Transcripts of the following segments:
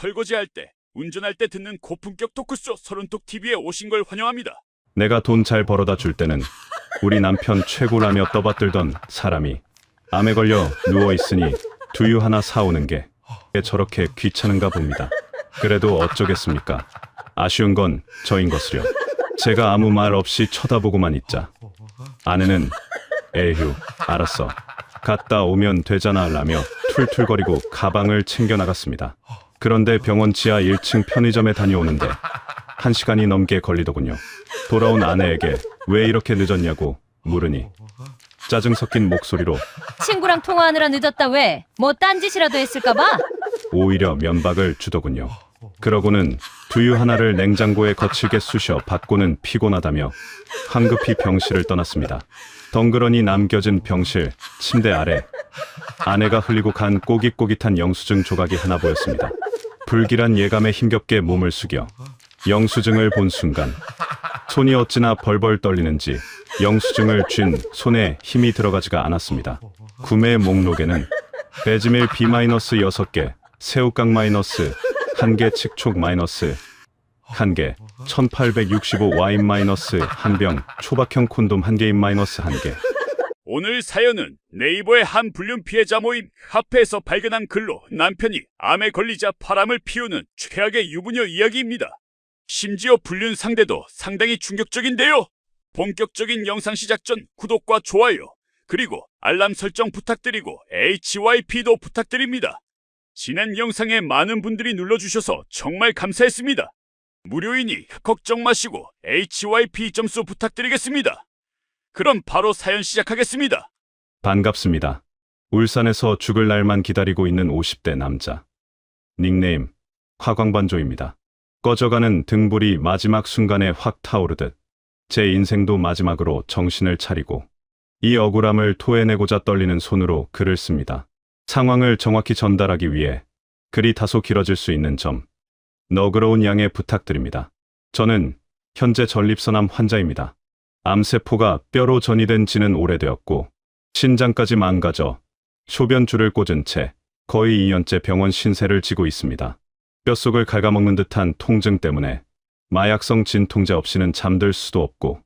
설거지할 때, 운전할 때 듣는 고품격 토크쇼 서른톡 TV에 오신 걸 환영합니다. 내가 돈 잘 벌어다 줄 때는 우리 남편 최고라며 떠받들던 사람이 암에 걸려 누워있으니 두유 하나 사오는 게 저렇게 귀찮은가 봅니다. 그래도 어쩌겠습니까? 아쉬운 건 저인 것을요. 제가 아무 말 없이 쳐다보고만 있자 아내는 에휴 알았어 갔다 오면 되잖아 라며 툴툴거리고 가방을 챙겨 나갔습니다. 그런데 병원 지하 1층 편의점에 다녀오는데 1시간이 넘게 걸리더군요. 돌아온 아내에게 왜 이렇게 늦었냐고 물으니 짜증 섞인 목소리로 친구랑 통화하느라 늦었다 왜? 뭐 딴짓이라도 했을까봐? 오히려 면박을 주더군요. 그러고는 두유 하나를 냉장고에 거칠게 쑤셔 받고는 피곤하다며 황급히 병실을 떠났습니다. 덩그러니 남겨진 병실 침대 아래 아내가 흘리고 간 꼬깃꼬깃한 영수증 조각이 하나 보였습니다. 불길한 예감에 힘겹게 몸을 숙여 영수증을 본 순간 손이 어찌나 벌벌 떨리는지 영수증을 쥔 손에 힘이 들어가지가 않았습니다. 구매 목록에는 베지밀 B-6개, 새우깡 -1개, 칙촉 -1개, 1865 와인 -1병, 초박형 콘돔 1개인 -1개. 오늘 사연은 네이버의 한 불륜 피해자 모임 카페에서 발견한 글로 남편이 암에 걸리자 바람을 피우는 최악의 유부녀 이야기입니다. 심지어 불륜 상대도 상당히 충격적인데요. 본격적인 영상 시작 전 구독과 좋아요, 그리고 알람 설정 부탁드리고 HYP도 부탁드립니다. 지난 영상에 많은 분들이 눌러주셔서 정말 감사했습니다. 무료이니 걱정 마시고 HYP 점수 부탁드리겠습니다. 그럼 바로 사연 시작하겠습니다. 반갑습니다. 울산에서 죽을 날만 기다리고 있는 50대 남자. 닉네임 화광반조입니다. 꺼져가는 등불이 마지막 순간에 확 타오르듯 제 인생도 마지막으로 정신을 차리고 이 억울함을 토해내고자 떨리는 손으로 글을 씁니다. 상황을 정확히 전달하기 위해 글이 다소 길어질 수 있는 점 너그러운 양해 부탁드립니다. 저는 현재 전립선암 환자입니다. 암세포가 뼈로 전이된 지는 오래되었고 신장까지 망가져 소변줄을 꽂은 채 거의 2년째 병원 신세를 지고 있습니다. 뼛속을 갉아먹는 듯한 통증 때문에 마약성 진통제 없이는 잠들 수도 없고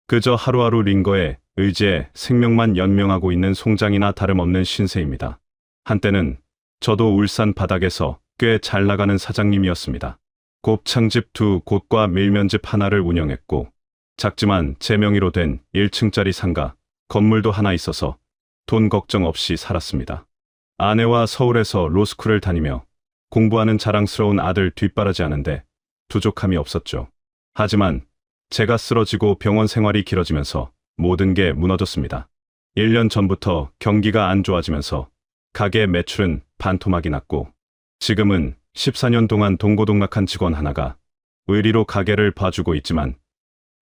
그저 하루하루 링거에 의지해 생명만 연명하고 있는 송장이나 다름없는 신세입니다. 한때는 저도 울산 바닥에서 꽤 잘 나가는 사장님이었습니다. 곱창집 2곳과 밀면집 하나를 운영했고 작지만 제 명의로 된 1층짜리 상가, 건물도 하나 있어서 돈 걱정 없이 살았습니다. 아내와 서울에서 로스쿨을 다니며 공부하는 자랑스러운 아들 뒷바라지하는데 부족함이 없었죠. 하지만 제가 쓰러지고 병원 생활이 길어지면서 모든 게 무너졌습니다. 1년 전부터 경기가 안 좋아지면서 가게 매출은 반토막이 났고 지금은 14년 동안 동고동락한 직원 하나가 의리로 가게를 봐주고 있지만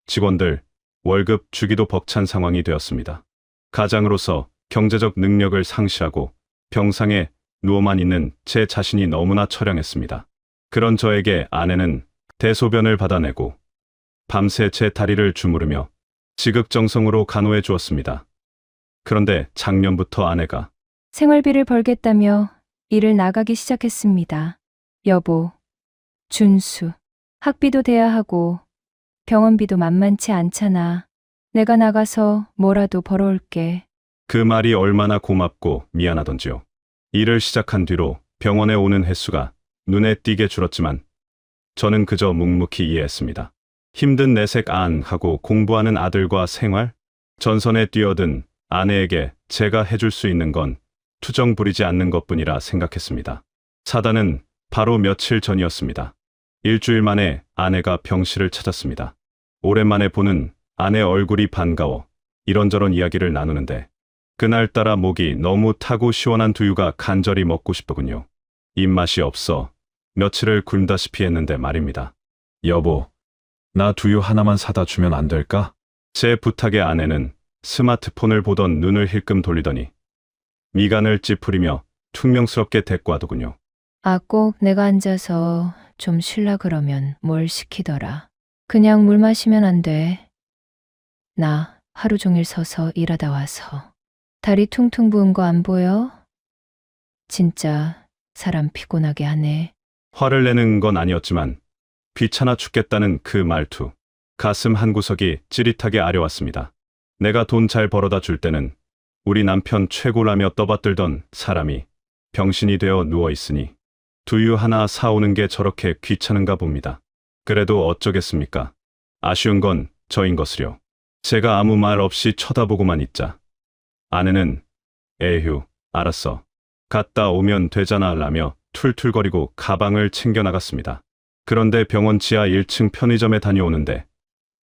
직원들 월급 주기도 벅찬 상황이 되었습니다. 가장으로서 경제적 능력을 상실하고 병상에 누워만 있는 제 자신이 너무나 처량했습니다. 그런 저에게 아내는 대소변을 받아내고 밤새 제 다리를 주무르며 지극정성으로 간호해 주었습니다. 그런데 작년부터 아내가 생활비를 벌겠다며 일을 나가기 시작했습니다. 여보, 준수, 학비도 돼야 하고 병원비도 만만치 않잖아. 내가 나가서 뭐라도 벌어올게. 그 말이 얼마나 고맙고 미안하던지요. 일을 시작한 뒤로 병원에 오는 횟수가 눈에 띄게 줄었지만 저는 그저 묵묵히 이해했습니다. 힘든 내색 안 하고 공부하는 아들과 생활, 전선에 뛰어든 아내에게 제가 해줄 수 있는 건 투정 부리지 않는 것뿐이라 생각했습니다. 사단은 바로 며칠 전이었습니다. 일주일 만에 아내가 병실을 찾았습니다. 오랜만에 보는 아내 얼굴이 반가워 이런저런 이야기를 나누는데 그날따라 목이 너무 타고 시원한 두유가 간절히 먹고 싶더군요. 입맛이 없어 며칠을 굶다시피 했는데 말입니다. 여보, 나 두유 하나만 사다 주면 안 될까? 제 부탁에 아내는 스마트폰을 보던 눈을 힐끔 돌리더니 미간을 찌푸리며 퉁명스럽게 대꾸하더군요. 아, 꼭 내가 앉아서 좀 쉴라 그러면 뭘 시키더라. 그냥 물 마시면 안 돼. 나 하루 종일 서서 일하다 와서. 다리 퉁퉁 부은 거 안 보여? 진짜 사람 피곤하게 하네. 화를 내는 건 아니었지만 귀찮아 죽겠다는 그 말투. 가슴 한구석이 찌릿하게 아려왔습니다. 내가 돈 잘 벌어다 줄 때는 우리 남편 최고라며 떠받들던 사람이 병신이 되어 누워있으니 두유 하나 사오는 게 저렇게 귀찮은가 봅니다. 그래도 어쩌겠습니까? 아쉬운 건 저인 것을요. 제가 아무 말 없이 쳐다보고만 있자 아내는 에휴, 알았어. 갔다 오면 되잖아 라며 툴툴거리고 가방을 챙겨 나갔습니다. 그런데 병원 지하 1층 편의점에 다녀오는데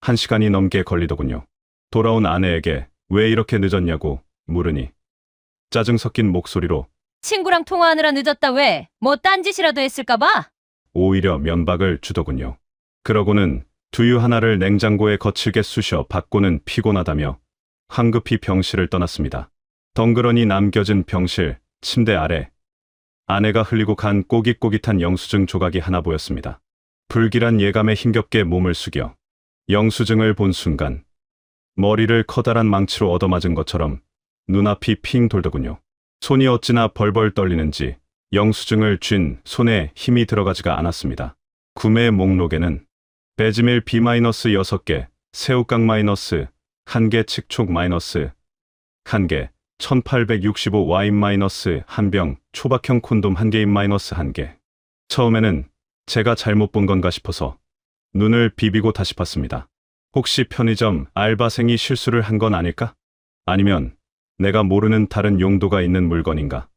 1시간이 넘게 걸리더군요. 돌아온 아내에게 왜 이렇게 늦었냐고 물으니 짜증 섞인 목소리로 친구랑 통화하느라 늦었다 왜? 뭐 딴짓이라도 했을까봐? 오히려 면박을 주더군요. 그러고는 두유 하나를 냉장고에 거칠게 쑤셔 받고는 피곤하다며 황급히 병실을 떠났습니다. 덩그러니 남겨진 병실 침대 아래 아내가 흘리고 간 꼬깃꼬깃한 영수증 조각이 하나 보였습니다. 불길한 예감에 힘겹게 몸을 숙여 영수증을 본 순간 머리를 커다란 망치로 얻어맞은 것처럼 눈앞이 핑 돌더군요. 손이 어찌나 벌벌 떨리는지 영수증을 쥔 손에 힘이 들어가지가 않았습니다. 구매 목록에는 베지밀 B-6개, 새우깡 -1개, 칡촉 -1개, 1865 와인 -1병, 초박형 콘돔 1개인 -1개. 처음에는 제가 잘못 본 건가 싶어서 눈을 비비고 다시 봤습니다. 혹시 편의점 알바생이 실수를 한 건 아닐까? 아니면 내가 모르는 다른 용도가 있는 물건인가?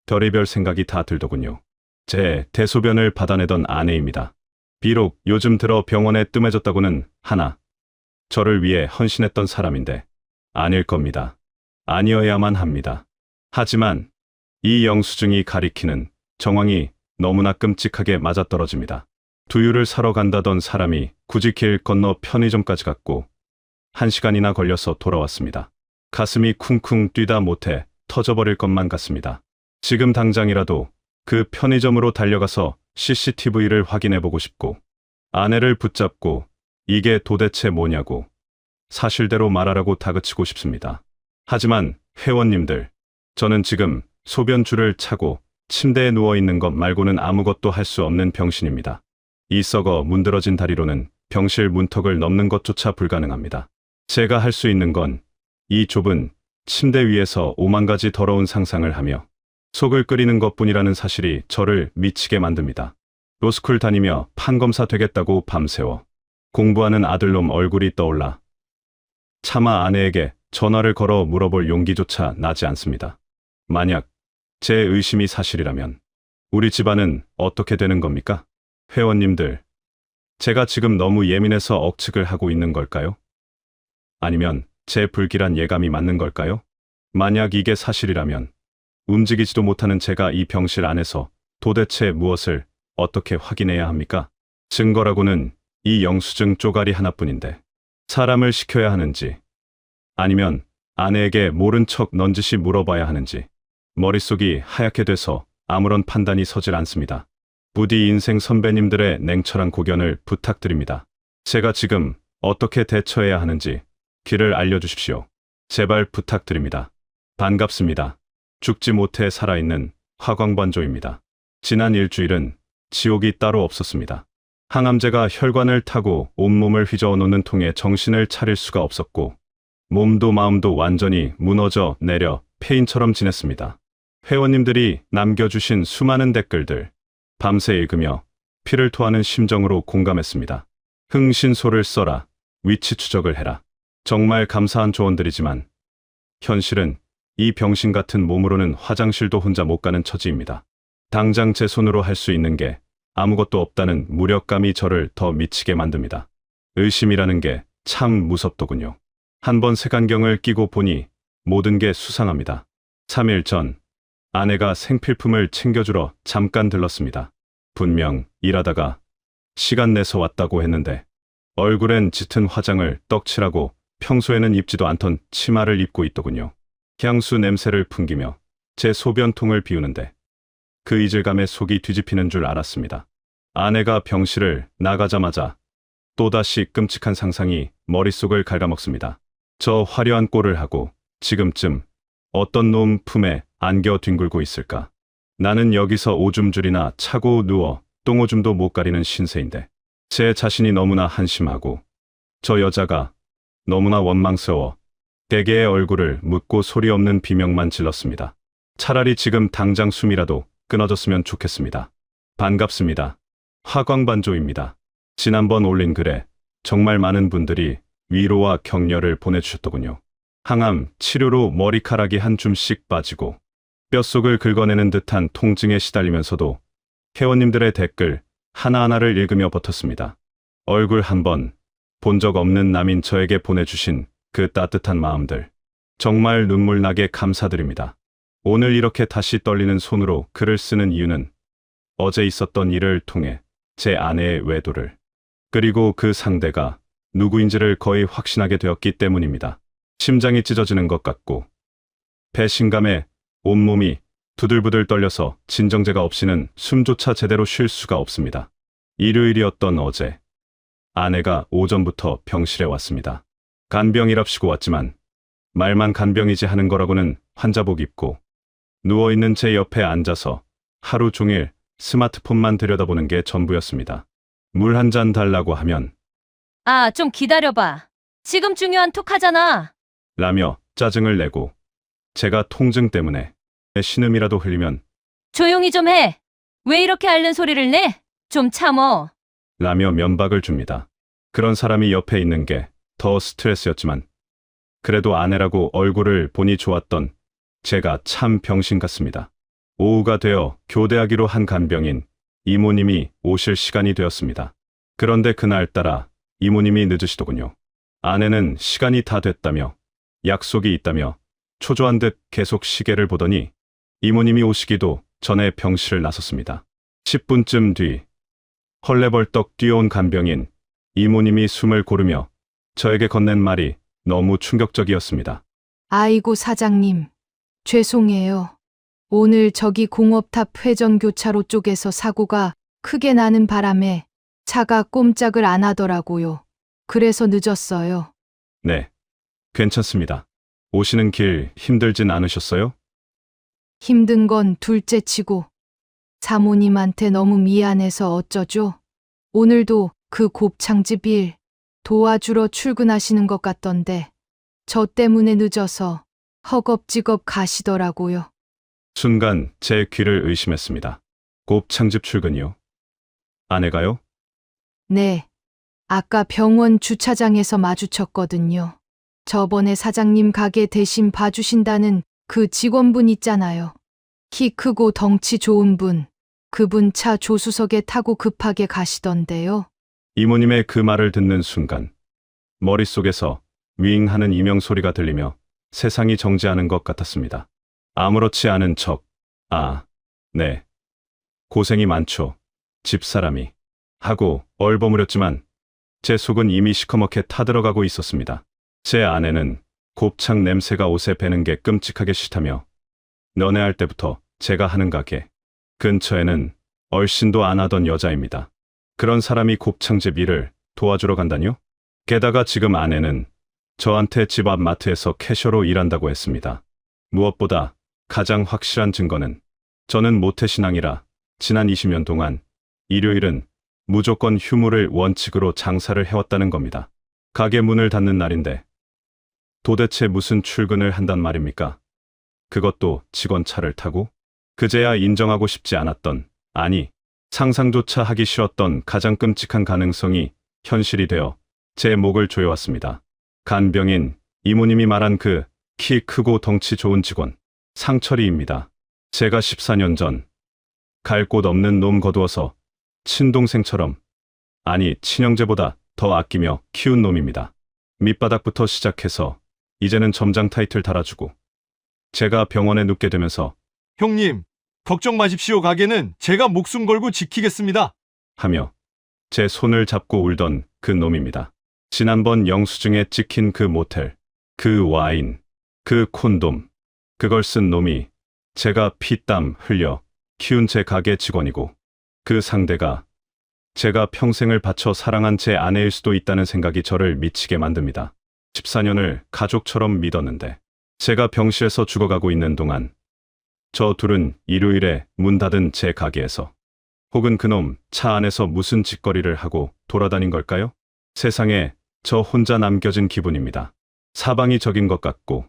별의별 생각이 다 들더군요. 제 대소변을 받아내던 아내입니다. 비록 요즘 들어 병원에 뜸해졌다고는 하나 저를 위해 헌신했던 사람인데 아닐 겁니다. 아니어야만 합니다. 하지만 이 영수증이 가리키는 정황이 너무나 끔찍하게 맞아떨어집니다. 두유를 사러 간다던 사람이 굳이 길 건너 편의점까지 갔고 1시간이나 걸려서 돌아왔습니다. 가슴이 쿵쿵 뛰다 못해 터져버릴 것만 같습니다. 지금 당장이라도 그 편의점으로 달려가서 CCTV를 확인해보고 싶고 아내를 붙잡고 이게 도대체 뭐냐고 사실대로 말하라고 다그치고 싶습니다. 하지만 회원님들, 저는 지금 소변줄을 차고 침대에 누워있는 것 말고는 아무것도 할 수 없는 병신입니다. 이 썩어 문드러진 다리로는 병실 문턱을 넘는 것조차 불가능합니다. 제가 할 수 있는 건 이 좁은 침대 위에서 5만 가지 더러운 상상을 하며 속을 끓이는 것뿐이라는 사실이 저를 미치게 만듭니다. 로스쿨 다니며 판검사 되겠다고 밤새워 공부하는 아들놈 얼굴이 떠올라 차마 아내에게 전화를 걸어 물어볼 용기조차 나지 않습니다. 만약 제 의심이 사실이라면 우리 집안은 어떻게 되는 겁니까? 회원님들, 제가 지금 너무 예민해서 억측을 하고 있는 걸까요? 아니면 제 불길한 예감이 맞는 걸까요? 만약 이게 사실이라면 움직이지도 못하는 제가 이 병실 안에서 도대체 무엇을 어떻게 확인해야 합니까? 증거라고는 이 영수증 쪼가리 하나뿐인데 사람을 시켜야 하는지 아니면 아내에게 모른 척 넌지시 물어봐야 하는지 머릿속이 하얗게 돼서 아무런 판단이 서질 않습니다. 부디 인생 선배님들의 냉철한 고견을 부탁드립니다. 제가 지금 어떻게 대처해야 하는지 길을 알려주십시오. 제발 부탁드립니다. 반갑습니다. 죽지 못해 살아있는 화광반조입니다. 지난 일주일은 지옥이 따로 없었습니다. 항암제가 혈관을 타고 온몸을 휘저어놓는 통에 정신을 차릴 수가 없었고 몸도 마음도 완전히 무너져 내려 폐인처럼 지냈습니다. 회원님들이 남겨주신 수많은 댓글들 밤새 읽으며 피를 토하는 심정으로 공감했습니다. 흥신소를 써라. 위치 추적을 해라. 정말 감사한 조언들이지만 현실은 이 병신 같은 몸으로는 화장실도 혼자 못 가는 처지입니다. 당장 제 손으로 할 수 있는 게 아무것도 없다는 무력감이 저를 더 미치게 만듭니다. 의심이라는 게 참 무섭더군요. 한번 색안경을 끼고 보니 모든 게 수상합니다. 3일 전 아내가 생필품을 챙겨주러 잠깐 들렀습니다. 분명 일하다가 시간 내서 왔다고 했는데 얼굴엔 짙은 화장을 떡칠하고 평소에는 입지도 않던 치마를 입고 있더군요. 향수 냄새를 풍기며 제 소변통을 비우는데 그 이질감에 속이 뒤집히는 줄 알았습니다. 아내가 병실을 나가자마자 또다시 끔찍한 상상이 머릿속을 갉아먹습니다. 저 화려한 꼴을 하고 지금쯤 어떤 놈 품에 안겨 뒹굴고 있을까? 나는 여기서 오줌줄이나 차고 누워 똥오줌도 못 가리는 신세인데 제 자신이 너무나 한심하고 저 여자가 너무나 원망스러워 대개의 얼굴을 묻고 소리 없는 비명만 질렀습니다. 차라리 지금 당장 숨이라도 끊어졌으면 좋겠습니다. 반갑습니다. 화광반조입니다. 지난번 올린 글에 정말 많은 분들이 위로와 격려를 보내주셨더군요. 항암 치료로 머리카락이 한 줌씩 빠지고 뼛속을 긁어내는 듯한 통증에 시달리면서도 회원님들의 댓글 하나하나를 읽으며 버텼습니다. 얼굴 한번 본 적 없는 남인 저에게 보내주신 그 따뜻한 마음들 정말 눈물 나게 감사드립니다. 오늘 이렇게 다시 떨리는 손으로 글을 쓰는 이유는 어제 있었던 일을 통해 제 아내의 외도를 그리고 그 상대가 누구인지를 거의 확신하게 되었기 때문입니다. 심장이 찢어지는 것 같고 배신감에 온몸이 부들부들 떨려서 진정제가 없이는 숨조차 제대로 쉴 수가 없습니다. 일요일이었던 어제 아내가 오전부터 병실에 왔습니다. 간병이랍시고 왔지만 말만 간병이지 하는 거라고는 환자복 입고 누워있는 제 옆에 앉아서 하루 종일 스마트폰만 들여다보는 게 전부였습니다. 물 한 잔 달라고 하면 아, 좀 기다려봐. 지금 중요한 톡 하잖아. 라며 짜증을 내고 제가 통증 때문에 신음이라도 흘리면 조용히 좀 해. 왜 이렇게 앓는 소리를 내? 좀 참어. 라며 면박을 줍니다. 그런 사람이 옆에 있는 게 더 스트레스였지만 그래도 아내라고 얼굴을 보니 좋았던 제가 참 병신 같습니다. 오후가 되어 교대하기로 한 간병인 이모님이 오실 시간이 되었습니다. 그런데 그날따라 이모님이 늦으시더군요. 아내는 시간이 다 됐다며 약속이 있다며 초조한 듯 계속 시계를 보더니 이모님이 오시기도 전에 병실을 나섰습니다. 10분쯤 뒤 헐레벌떡 뛰어온 간병인 이모님이 숨을 고르며 저에게 건넨 말이 너무 충격적이었습니다. 아이고 사장님, 죄송해요. 오늘 저기 공업탑 회전교차로 쪽에서 사고가 크게 나는 바람에 차가 꼼짝을 안 하더라고요. 그래서 늦었어요. 네, 괜찮습니다. 오시는 길 힘들진 않으셨어요? 힘든 건 둘째치고 사모님한테 너무 미안해서 어쩌죠? 오늘도 그 곱창집 일 도와주러 출근하시는 것 같던데 저 때문에 늦어서 허겁지겁 가시더라고요. 순간 제 귀를 의심했습니다. 곱창집 출근이요? 아내가요? 네. 아까 병원 주차장에서 마주쳤거든요. 저번에 사장님 가게 대신 봐주신다는 그 직원분 있잖아요. 키 크고 덩치 좋은 분. 그분 차 조수석에 타고 급하게 가시던데요. 이모님의 그 말을 듣는 순간 머릿속에서 윙 하는 이명 소리가 들리며 세상이 정지하는 것 같았습니다. 아무렇지 않은 척, 아, 네. 고생이 많죠. 집사람이. 하고 얼버무렸지만 제 속은 이미 시커멓게 타들어가고 있었습니다. 제 아내는 곱창 냄새가 옷에 배는 게 끔찍하게 싫다며 연애할 때부터 제가 하는 가게 근처에는 얼씬도 안 하던 여자입니다. 그런 사람이 곱창집 일을 도와주러 간다뇨? 게다가 지금 아내는 저한테 집 앞 마트에서 캐셔로 일한다고 했습니다. 무엇보다 가장 확실한 증거는 저는 모태신앙이라 지난 20년 동안 일요일은 무조건 휴무를 원칙으로 장사를 해왔다는 겁니다. 가게 문을 닫는 날인데 도대체 무슨 출근을 한단 말입니까? 그것도 직원 차를 타고? 그제야 인정하고 싶지 않았던, 아니, 상상조차 하기 싫었던 가장 끔찍한 가능성이 현실이 되어 제 목을 조여왔습니다. 간병인 이모님이 말한 그 키 크고 덩치 좋은 직원, 상철이입니다. 제가 14년 전 갈 곳 없는 놈 거두어서 친동생처럼, 아니 친형제보다 더 아끼며 키운 놈입니다. 밑바닥부터 시작해서 이제는 점장 타이틀 달아주고 제가 병원에 눕게 되면서 형님, 걱정 마십시오. 가게는 제가 목숨 걸고 지키겠습니다. 하며 제 손을 잡고 울던 그 놈입니다. 지난번 영수증에 찍힌 그 모텔, 그 와인, 그 콘돔, 그걸 쓴 놈이 제가 피땀 흘려 키운 제 가게 직원이고 그 상대가 제가 평생을 바쳐 사랑한 제 아내일 수도 있다는 생각이 저를 미치게 만듭니다. 14년을 가족처럼 믿었는데 제가 병실에서 죽어가고 있는 동안 저 둘은 일요일에 문 닫은 제 가게에서 혹은 그놈 차 안에서 무슨 짓거리를 하고 돌아다닌 걸까요? 세상에 저 혼자 남겨진 기분입니다. 사방이 적인 것 같고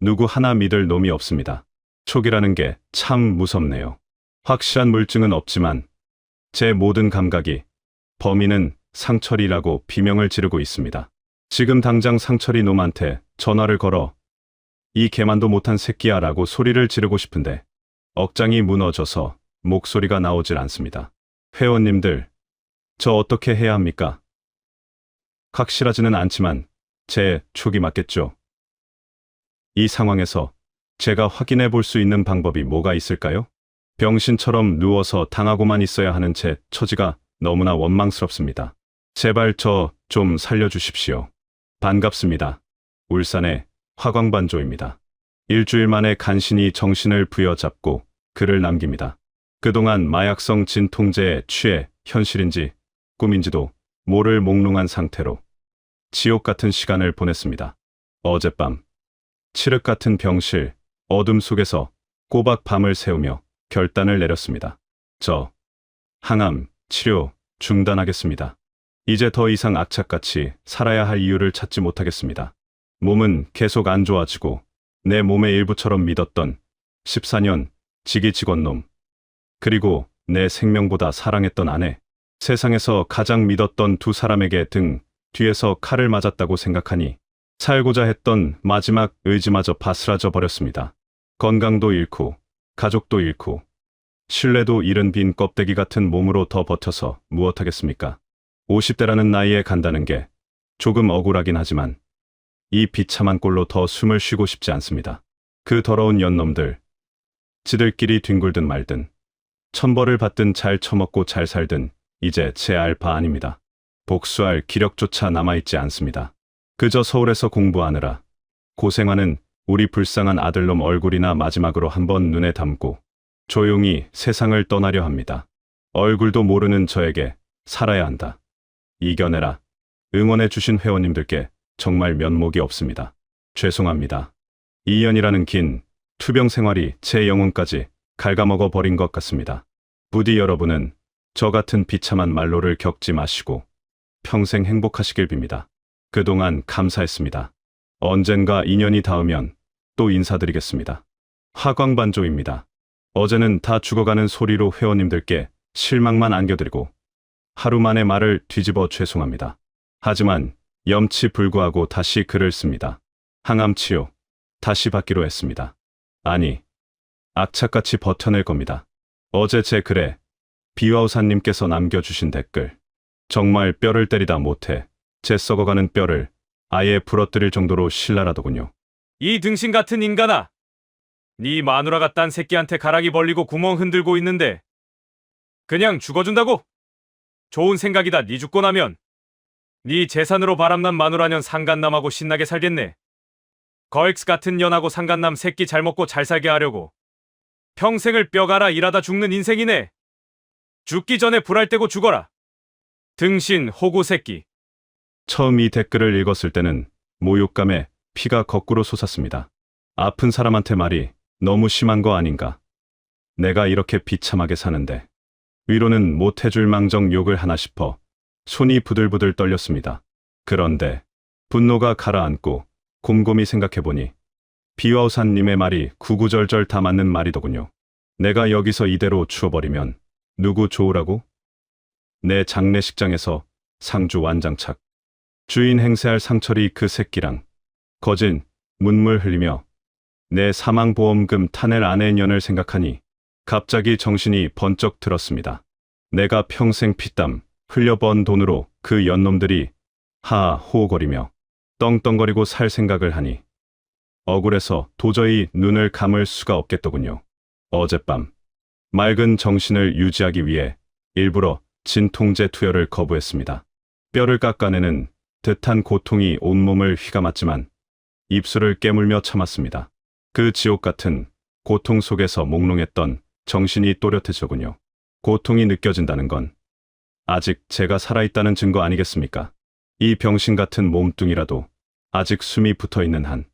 누구 하나 믿을 놈이 없습니다. 촉이라는 게 참 무섭네요. 확실한 물증은 없지만 제 모든 감각이 범인은 상철이라고 비명을 지르고 있습니다. 지금 당장 상철이 놈한테 전화를 걸어 이 개만도 못한 새끼야 라고 소리를 지르고 싶은데 억장이 무너져서 목소리가 나오질 않습니다. 회원님들, 저 어떻게 해야 합니까? 확실하지는 않지만 제 촉이 맞겠죠. 이 상황에서 제가 확인해 볼 수 있는 방법이 뭐가 있을까요? 병신처럼 누워서 당하고만 있어야 하는 제 처지가 너무나 원망스럽습니다. 제발 저 좀 살려주십시오. 반갑습니다. 울산의 화광반조입니다. 일주일 만에 간신히 정신을 부여잡고 글을 남깁니다. 그동안 마약성 진통제에 취해 현실인지 꿈인지도 모를 몽롱한 상태로 지옥 같은 시간을 보냈습니다. 어젯밤 칠흑 같은 병실 어둠 속에서 꼬박 밤을 새우며 결단을 내렸습니다. 저 항암 치료 중단하겠습니다. 이제 더 이상 악착같이 살아야 할 이유를 찾지 못하겠습니다. 몸은 계속 안 좋아지고 내 몸의 일부처럼 믿었던 14년 지기 직원놈, 그리고 내 생명보다 사랑했던 아내, 세상에서 가장 믿었던 두 사람에게 등 뒤에서 칼을 맞았다고 생각하니 살고자 했던 마지막 의지마저 바스라져 버렸습니다. 건강도 잃고 가족도 잃고 신뢰도 잃은 빈 껍데기 같은 몸으로 더 버텨서 무엇하겠습니까? 50대라는 나이에 간다는 게 조금 억울하긴 하지만 이 비참한 꼴로 더 숨을 쉬고 싶지 않습니다. 그 더러운 연놈들, 지들끼리 뒹굴든 말든 천벌을 받든 잘 처먹고 잘 살든 이제 제 알 바 아닙니다. 복수할 기력조차 남아있지 않습니다. 그저 서울에서 공부하느라 고생하는 우리 불쌍한 아들놈 얼굴이나 마지막으로 한번 눈에 담고 조용히 세상을 떠나려 합니다. 얼굴도 모르는 저에게 살아야 한다. 이겨내라. 응원해 주신 회원님들께 정말 면목이 없습니다. 죄송합니다. 2년이라는 긴 투병 생활이 제 영혼까지 갉아먹어 버린 것 같습니다. 부디 여러분은 저 같은 비참한 말로를 겪지 마시고 평생 행복하시길 빕니다. 그동안 감사했습니다. 언젠가 인연이 닿으면 또 인사드리겠습니다. 화광반조입니다. 어제는 다 죽어가는 소리로 회원님들께 실망만 안겨드리고 하루 만에 말을 뒤집어 죄송합니다. 하지만 염치불구하고 다시 글을 씁니다. 항암치료 다시 받기로 했습니다. 아니, 악착같이 버텨낼 겁니다. 어제 제 글에 비와우사님께서 남겨주신 댓글, 정말 뼈를 때리다 못해 제 썩어가는 뼈를 아예 부러뜨릴 정도로 신랄하더군요. 이 등신 같은 인간아! 네 마누라가 딴 새끼한테 가락이 벌리고 구멍 흔들고 있는데 그냥 죽어준다고? 좋은 생각이다. 네 죽고 나면 네 재산으로 바람난 마누라년 상간남하고 신나게 살겠네. 거엑스 같은 년하고 상간남 새끼 잘 먹고 잘 살게 하려고 평생을 뼈 갈아 일하다 죽는 인생이네. 죽기 전에 불알 떼고 죽어라. 등신 호구 새끼. 처음 이 댓글을 읽었을 때는 모욕감에 피가 거꾸로 솟았습니다. 아픈 사람한테 말이 너무 심한 거 아닌가. 내가 이렇게 비참하게 사는데 위로는 못 해줄 망정 욕을 하나 싶어 손이 부들부들 떨렸습니다. 그런데 분노가 가라앉고 곰곰이 생각해보니 비와우사님의 말이 구구절절 다 맞는 말이더군요. 내가 여기서 이대로 죽어버리면 누구 좋으라고? 내 장례식장에서 상주 완장착. 주인 행세할 상철이 그 새끼랑 거진 문물 흘리며 내 사망보험금 타낼 아내의 년을 생각하니 갑자기 정신이 번쩍 들었습니다. 내가 평생 피땀 흘려 번 돈으로 그 연놈들이 하호거리며 떵떵거리고 살 생각을 하니 억울해서 도저히 눈을 감을 수가 없겠더군요. 어젯밤 맑은 정신을 유지하기 위해 일부러 진통제 투여를 거부했습니다. 뼈를 깎아내는 듯한 고통이 온몸을 휘감았지만 입술을 깨물며 참았습니다. 그 지옥 같은 고통 속에서 몽롱했던 정신이 또렷해지더군요. 고통이 느껴진다는 건 아직 제가 살아있다는 증거 아니겠습니까? 이 병신 같은 몸뚱이라도 아직 숨이 붙어있는 한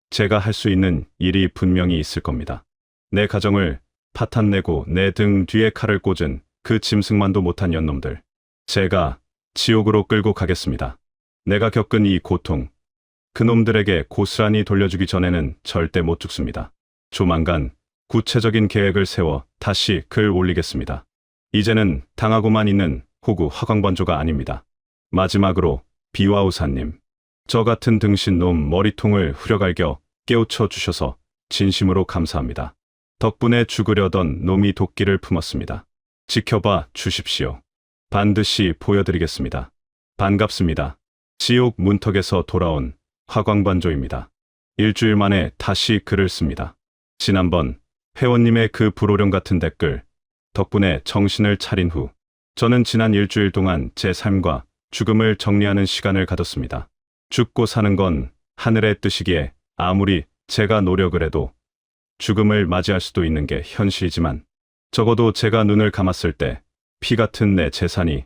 제가 할 수 있는 일이 분명히 있을 겁니다. 내 가정을 파탄내고 내 등 뒤에 칼을 꽂은 그 짐승만도 못한 연놈들. 제가 지옥으로 끌고 가겠습니다. 내가 겪은 이 고통, 그놈들에게 고스란히 돌려주기 전에는 절대 못 죽습니다. 조만간 구체적인 계획을 세워 다시 글 올리겠습니다. 이제는 당하고만 있는 호구 화광반조가 아닙니다. 마지막으로 비와우사님, 저 같은 등신놈 머리통을 후려갈겨 깨우쳐 주셔서 진심으로 감사합니다. 덕분에 죽으려던 놈이 도끼를 품었습니다. 지켜봐 주십시오. 반드시 보여드리겠습니다. 반갑습니다. 지옥 문턱에서 돌아온 화광반조입니다. 일주일 만에 다시 글을 씁니다. 지난번 회원님의 그 불호령 같은 댓글 덕분에 정신을 차린 후 저는 지난 일주일 동안 제 삶과 죽음을 정리하는 시간을 가졌습니다. 죽고 사는 건 하늘의 뜻이기에 아무리 제가 노력을 해도 죽음을 맞이할 수도 있는 게 현실이지만 적어도 제가 눈을 감았을 때 피 같은 내 재산이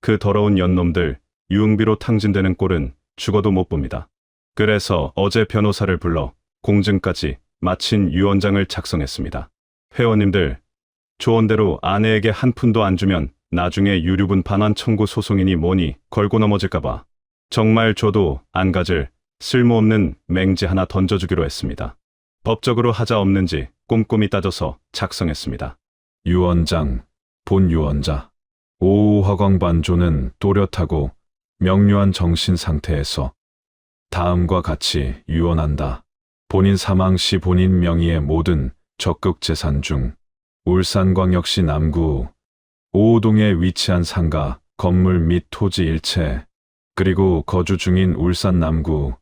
그 더러운 연놈들 유흥비로 탕진되는 꼴은 죽어도 못 봅니다. 그래서 어제 변호사를 불러 공증까지 마친 유언장을 작성했습니다. 회원님들, 조언대로 아내에게 한 푼도 안 주면 나중에 유류분 반환 청구 소송이니 뭐니 걸고 넘어질까봐 정말 줘도 안 가질 쓸모없는 맹지 하나 던져주기로 했습니다. 법적으로 하자 없는지 꼼꼼히 따져서 작성했습니다. 유언장, 본 유언자. 오화광반조는 또렷하고 명료한 정신 상태에서 다음과 같이 유언한다. 본인 사망 시 본인 명의의 모든 적극 재산 중 울산광역시 남구 5호동에 위치한 상가, 건물 및 토지 일체, 그리고 거주 중인 울산 남구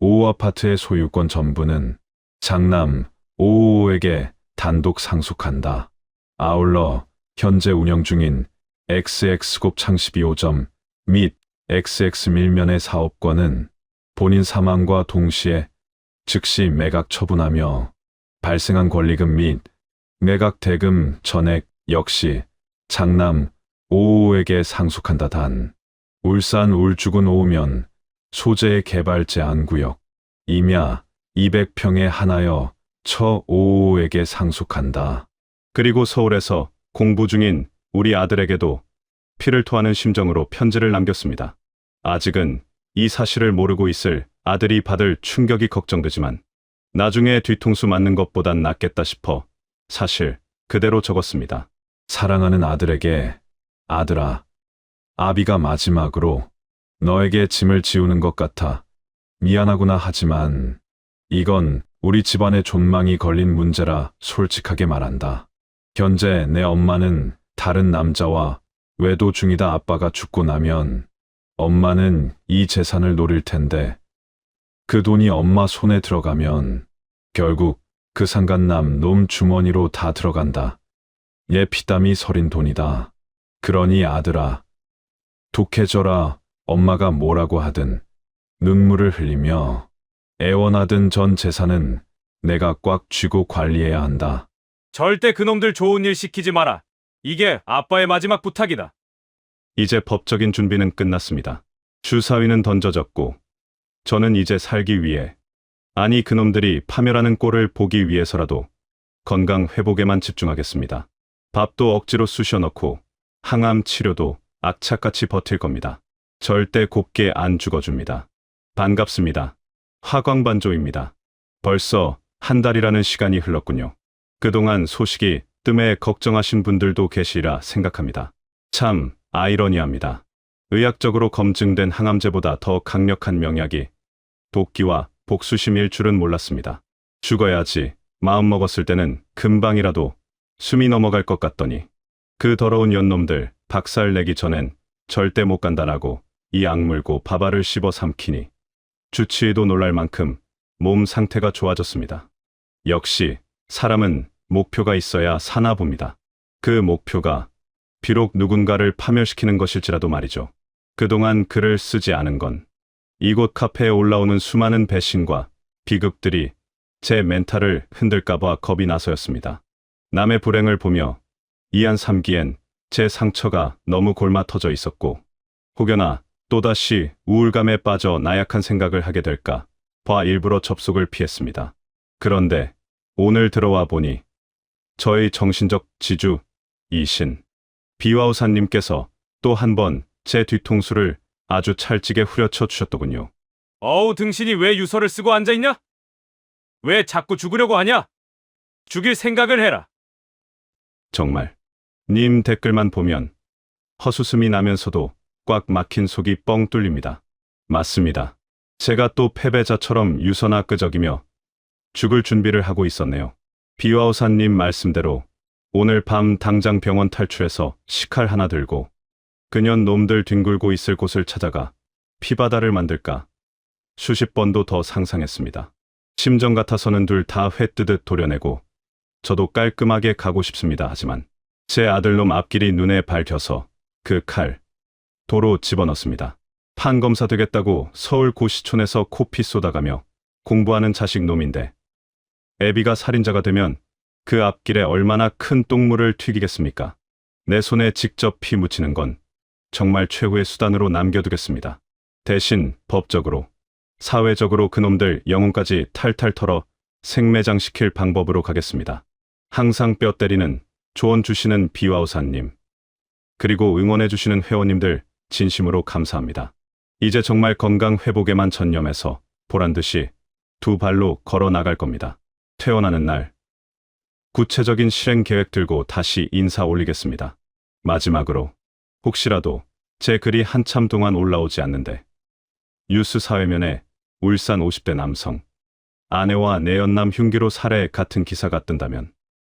5아파트의 소유권 전부는 장남 5호에게 단독 상속한다. 아울러 현재 운영 중인 XX곱 창시 2호점 및 XX 밀면의 사업권은 본인 사망과 동시에 즉시 매각 처분하며 발생한 권리금 및 매각 대금 전액 역시 장남 5호에게 상속한다. 단 울산 울주군 5면 소재의 개발 제한구역 임야 200평에 한하여 처 5호에게 상속한다. 그리고 서울에서 공부 중인 우리 아들에게도 피를 토하는 심정으로 편지를 남겼습니다. 아직은 이 사실을 모르고 있을 아들이 받을 충격이 걱정되지만 나중에 뒤통수 맞는 것보단 낫겠다 싶어 사실 그대로 적었습니다. 사랑하는 아들에게, 아들아, 아비가 마지막으로 너에게 짐을 지우는 것 같아 미안하구나 하지만 이건 우리 집안의 존망이 걸린 문제라 솔직하게 말한다. 현재 내 엄마는 다른 남자와 외도 중이다. 아빠가 죽고 나면 엄마는 이 재산을 노릴 텐데 그 돈이 엄마 손에 들어가면 결국 그 상간남 놈 주머니로 다 들어간다. 얘 피땀이 서린 돈이다. 그러니 아들아, 독해져라. 엄마가 뭐라고 하든 눈물을 흘리며 애원하든 전 재산은 내가 꽉 쥐고 관리해야 한다. 절대 그놈들 좋은 일 시키지 마라. 이게 아빠의 마지막 부탁이다. 이제 법적인 준비는 끝났습니다. 주사위는 던져졌고 저는 이제 살기 위해, 아니 그놈들이 파멸하는 꼴을 보기 위해서라도 건강 회복에만 집중하겠습니다. 밥도 억지로 쑤셔 넣고 항암 치료도 악착같이 버틸 겁니다. 절대 곱게 안 죽어줍니다. 반갑습니다. 화광반조입니다. 벌써 한 달이라는 시간이 흘렀군요. 그동안 소식이 뜸해 걱정하신 분들도 계시리라 생각합니다. 참 아이러니합니다. 의학적으로 검증된 항암제보다 더 강력한 명약이 도끼와 복수심일 줄은 몰랐습니다. 죽어야지 마음먹었을 때는 금방이라도 숨이 넘어갈 것 같더니 그 더러운 연놈들 박살내기 전엔 절대 못 간다라고 이 악물고 밥알을 씹어 삼키니 주치의도 놀랄 만큼 몸 상태가 좋아졌습니다. 역시 사람은 목표가 있어야 사나 봅니다. 그 목표가 비록 누군가를 파멸시키는 것일지라도 말이죠. 그동안 글을 쓰지 않은 건 이곳 카페에 올라오는 수많은 배신과 비극들이 제 멘탈을 흔들까봐 겁이 나서였습니다. 남의 불행을 보며 이안 삼기엔 제 상처가 너무 골마 터져 있었고 혹여나 또다시 우울감에 빠져 나약한 생각을 하게 될까 봐 일부러 접속을 피했습니다. 그런데 오늘 들어와 보니 저의 정신적 지주, 이신 비와우사님께서 또 한 번 제 뒤통수를 아주 찰지게 후려쳐 주셨더군요. 어우, 등신이 왜 유서를 쓰고 앉아있냐? 왜 자꾸 죽으려고 하냐? 죽일 생각을 해라. 정말 님 댓글만 보면 헛웃음이 나면서도 꽉 막힌 속이 뻥 뚫립니다. 맞습니다. 제가 또 패배자처럼 유서나 끄적이며 죽을 준비를 하고 있었네요. 비와우사님 말씀대로 오늘 밤 당장 병원 탈출해서 식칼 하나 들고 그년 놈들 뒹굴고 있을 곳을 찾아가 피바다를 만들까 수십 번도 더 상상했습니다. 심정 같아서는 둘 다 회 뜨듯 도려내고 저도 깔끔하게 가고 싶습니다. 하지만 제 아들놈 앞길이 눈에 밝혀서 그 칼 도로 집어넣습니다. 판검사 되겠다고 서울 고시촌에서 코피 쏟아가며 공부하는 자식 놈인데 애비가 살인자가 되면 그 앞길에 얼마나 큰 똥물을 튀기겠습니까? 내 손에 직접 피 묻히는 건 정말 최후의 수단으로 남겨두겠습니다. 대신 법적으로, 사회적으로 그놈들 영혼까지 탈탈 털어 생매장시킬 방법으로 가겠습니다. 항상 뼈 때리는 조언 주시는 비와우사님, 그리고 응원해주시는 회원님들 진심으로 감사합니다. 이제 정말 건강 회복에만 전념해서 보란듯이 두 발로 걸어 나갈 겁니다. 퇴원하는 날, 구체적인 실행 계획 들고 다시 인사 올리겠습니다. 마지막으로, 혹시라도 제 글이 한참 동안 올라오지 않는데 뉴스 사회면에 울산 50대 남성, 아내와 내연남 흉기로 살해 같은 기사가 뜬다면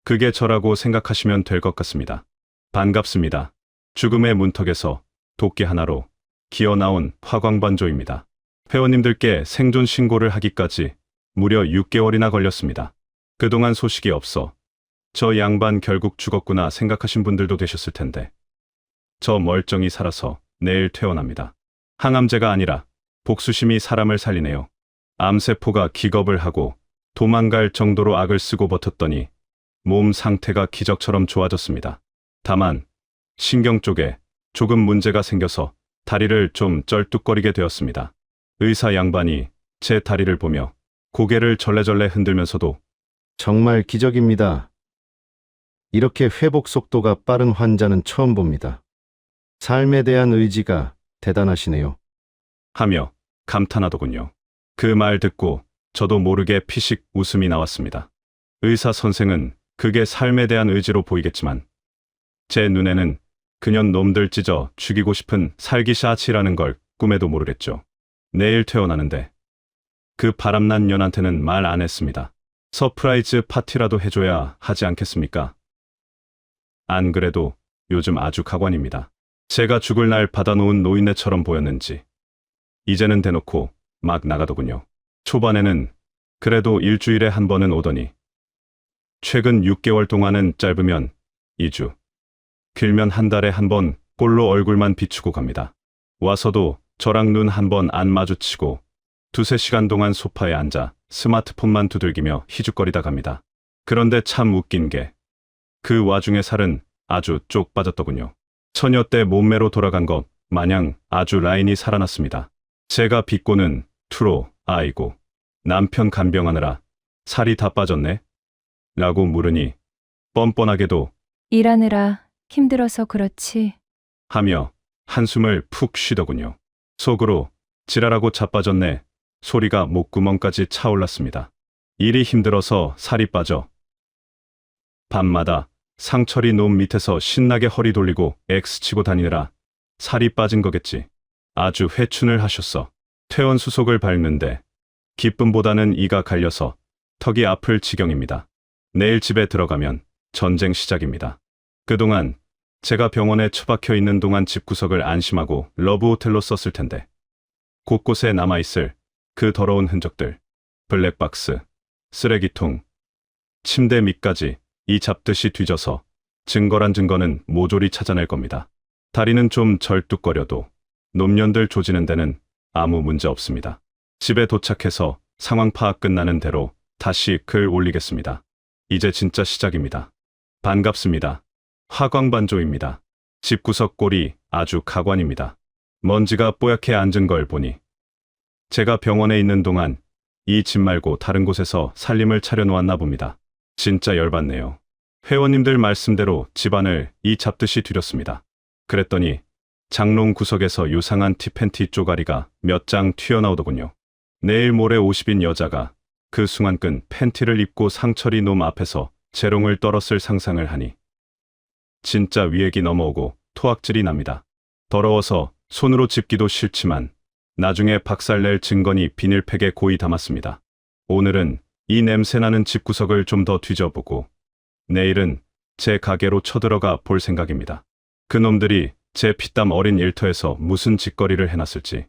그게 저라고 생각하시면 될 것 같습니다. 반갑습니다. 죽음의 문턱에서 도끼 하나로 기어 나온 화광반조입니다. 회원님들께 생존 신고를 하기까지 무려 6개월이나 걸렸습니다. 그동안 소식이 없어 저 양반 결국 죽었구나 생각하신 분들도 계셨을 텐데 저 멀쩡히 살아서 내일 퇴원합니다. 항암제가 아니라 복수심이 사람을 살리네요. 암세포가 기겁을 하고 도망갈 정도로 악을 쓰고 버텼더니 몸 상태가 기적처럼 좋아졌습니다. 다만 신경 쪽에 조금 문제가 생겨서 다리를 좀 쩔뚝거리게 되었습니다. 의사 양반이 제 다리를 보며 고개를 절레절레 흔들면서도 정말 기적입니다. 이렇게 회복 속도가 빠른 환자는 처음 봅니다. 삶에 대한 의지가 대단하시네요. 하며 감탄하더군요. 그 말 듣고 저도 모르게 피식 웃음이 나왔습니다. 의사 선생은 그게 삶에 대한 의지로 보이겠지만 제 눈에는 그년 놈들 찢어 죽이고 싶은 살기샤치라는 걸 꿈에도 모르겠죠. 내일 퇴원하는데 그 바람난 년한테는 말 안 했습니다. 서프라이즈 파티라도 해줘야 하지 않겠습니까? 안 그래도 요즘 아주 가관입니다. 제가 죽을 날 받아놓은 노인네처럼 보였는지 이제는 대놓고 막 나가더군요. 초반에는 그래도 일주일에 한 번은 오더니 최근 6개월 동안은 짧으면 2주, 길면 한 달에 한 번 꼴로 얼굴만 비추고 갑니다. 와서도 저랑 눈 한 번 안 마주치고 2~3시간 동안 소파에 앉아 스마트폰만 두들기며 희죽거리다 갑니다. 그런데 참 웃긴 게 그 와중에 살은 아주 쪽 빠졌더군요. 처녀 때 몸매로 돌아간 것 마냥 아주 라인이 살아났습니다. 제가 비꼬는 투로 아이고 남편 간병하느라 살이 다 빠졌네? 라고 물으니 뻔뻔하게도 일하느라 힘들어서 그렇지. 하며 한숨을 푹 쉬더군요. 속으로 지랄하고 자빠졌네 소리가 목구멍까지 차올랐습니다. 일이 힘들어서 살이 빠져. 밤마다 상철이 놈 밑에서 신나게 허리 돌리고 X치고 다니느라 살이 빠진 거겠지. 아주 회춘을 하셨어. 퇴원 수속을 밟는데 기쁨보다는 이가 갈려서 턱이 아플 지경입니다. 내일 집에 들어가면 전쟁 시작입니다. 그동안 제가 병원에 처박혀 있는 동안 집구석을 안심하고 러브호텔로 썼을 텐데 곳곳에 남아있을 그 더러운 흔적들, 블랙박스, 쓰레기통, 침대 밑까지 이 잡듯이 뒤져서 증거란 증거는 모조리 찾아낼 겁니다. 다리는 좀 절뚝거려도 놈년들 조지는 데는 아무 문제 없습니다. 집에 도착해서 상황 파악 끝나는 대로 다시 글 올리겠습니다. 이제 진짜 시작입니다. 반갑습니다. 화광반조입니다. 집구석 꼴이 아주 가관입니다. 먼지가 뽀얗게 앉은 걸 보니 제가 병원에 있는 동안 이 집 말고 다른 곳에서 살림을 차려놓았나 봅니다. 진짜 열받네요. 회원님들 말씀대로 집안을 이 잡듯이 뒤렸습니다. 그랬더니 장롱 구석에서 요상한 티팬티 쪼가리가 몇 장 튀어나오더군요. 내일 모레 50인 여자가 그 숭안끈 팬티를 입고 상철이 놈 앞에서 재롱을 떨었을 상상을 하니 진짜 위액이 넘어오고 토악질이 납니다. 더러워서 손으로 집기도 싫지만 나중에 박살낼 증거니 비닐팩에 고이 담았습니다. 오늘은 이 냄새나는 집구석을 좀 더 뒤져보고 내일은 제 가게로 쳐들어가 볼 생각입니다. 그놈들이 제 피땀 어린 일터에서 무슨 짓거리를 해놨을지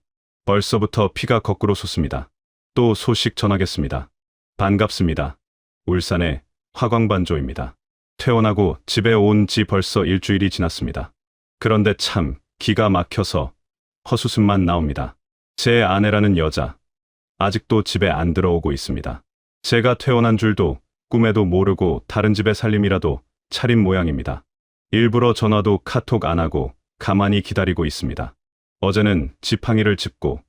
벌써부터 피가 거꾸로 솟습니다. 또 소식 전하겠습니다. 반갑습니다. 울산의 화광반조입니다. 퇴원하고 집에 온 지 벌써 일주일이 지났습니다. 그런데 참 기가 막혀서 헛웃음만 나옵니다. 제 아내라는 여자 아직도 집에 안 들어오고 있습니다. 제가 퇴원한 줄도 꿈에도 모르고 다른 집에 살림이라도 차린 모양입니다. 일부러 전화도 카톡 안 하고 가만히 기다리고 있습니다. 어제는 지팡이를 짚고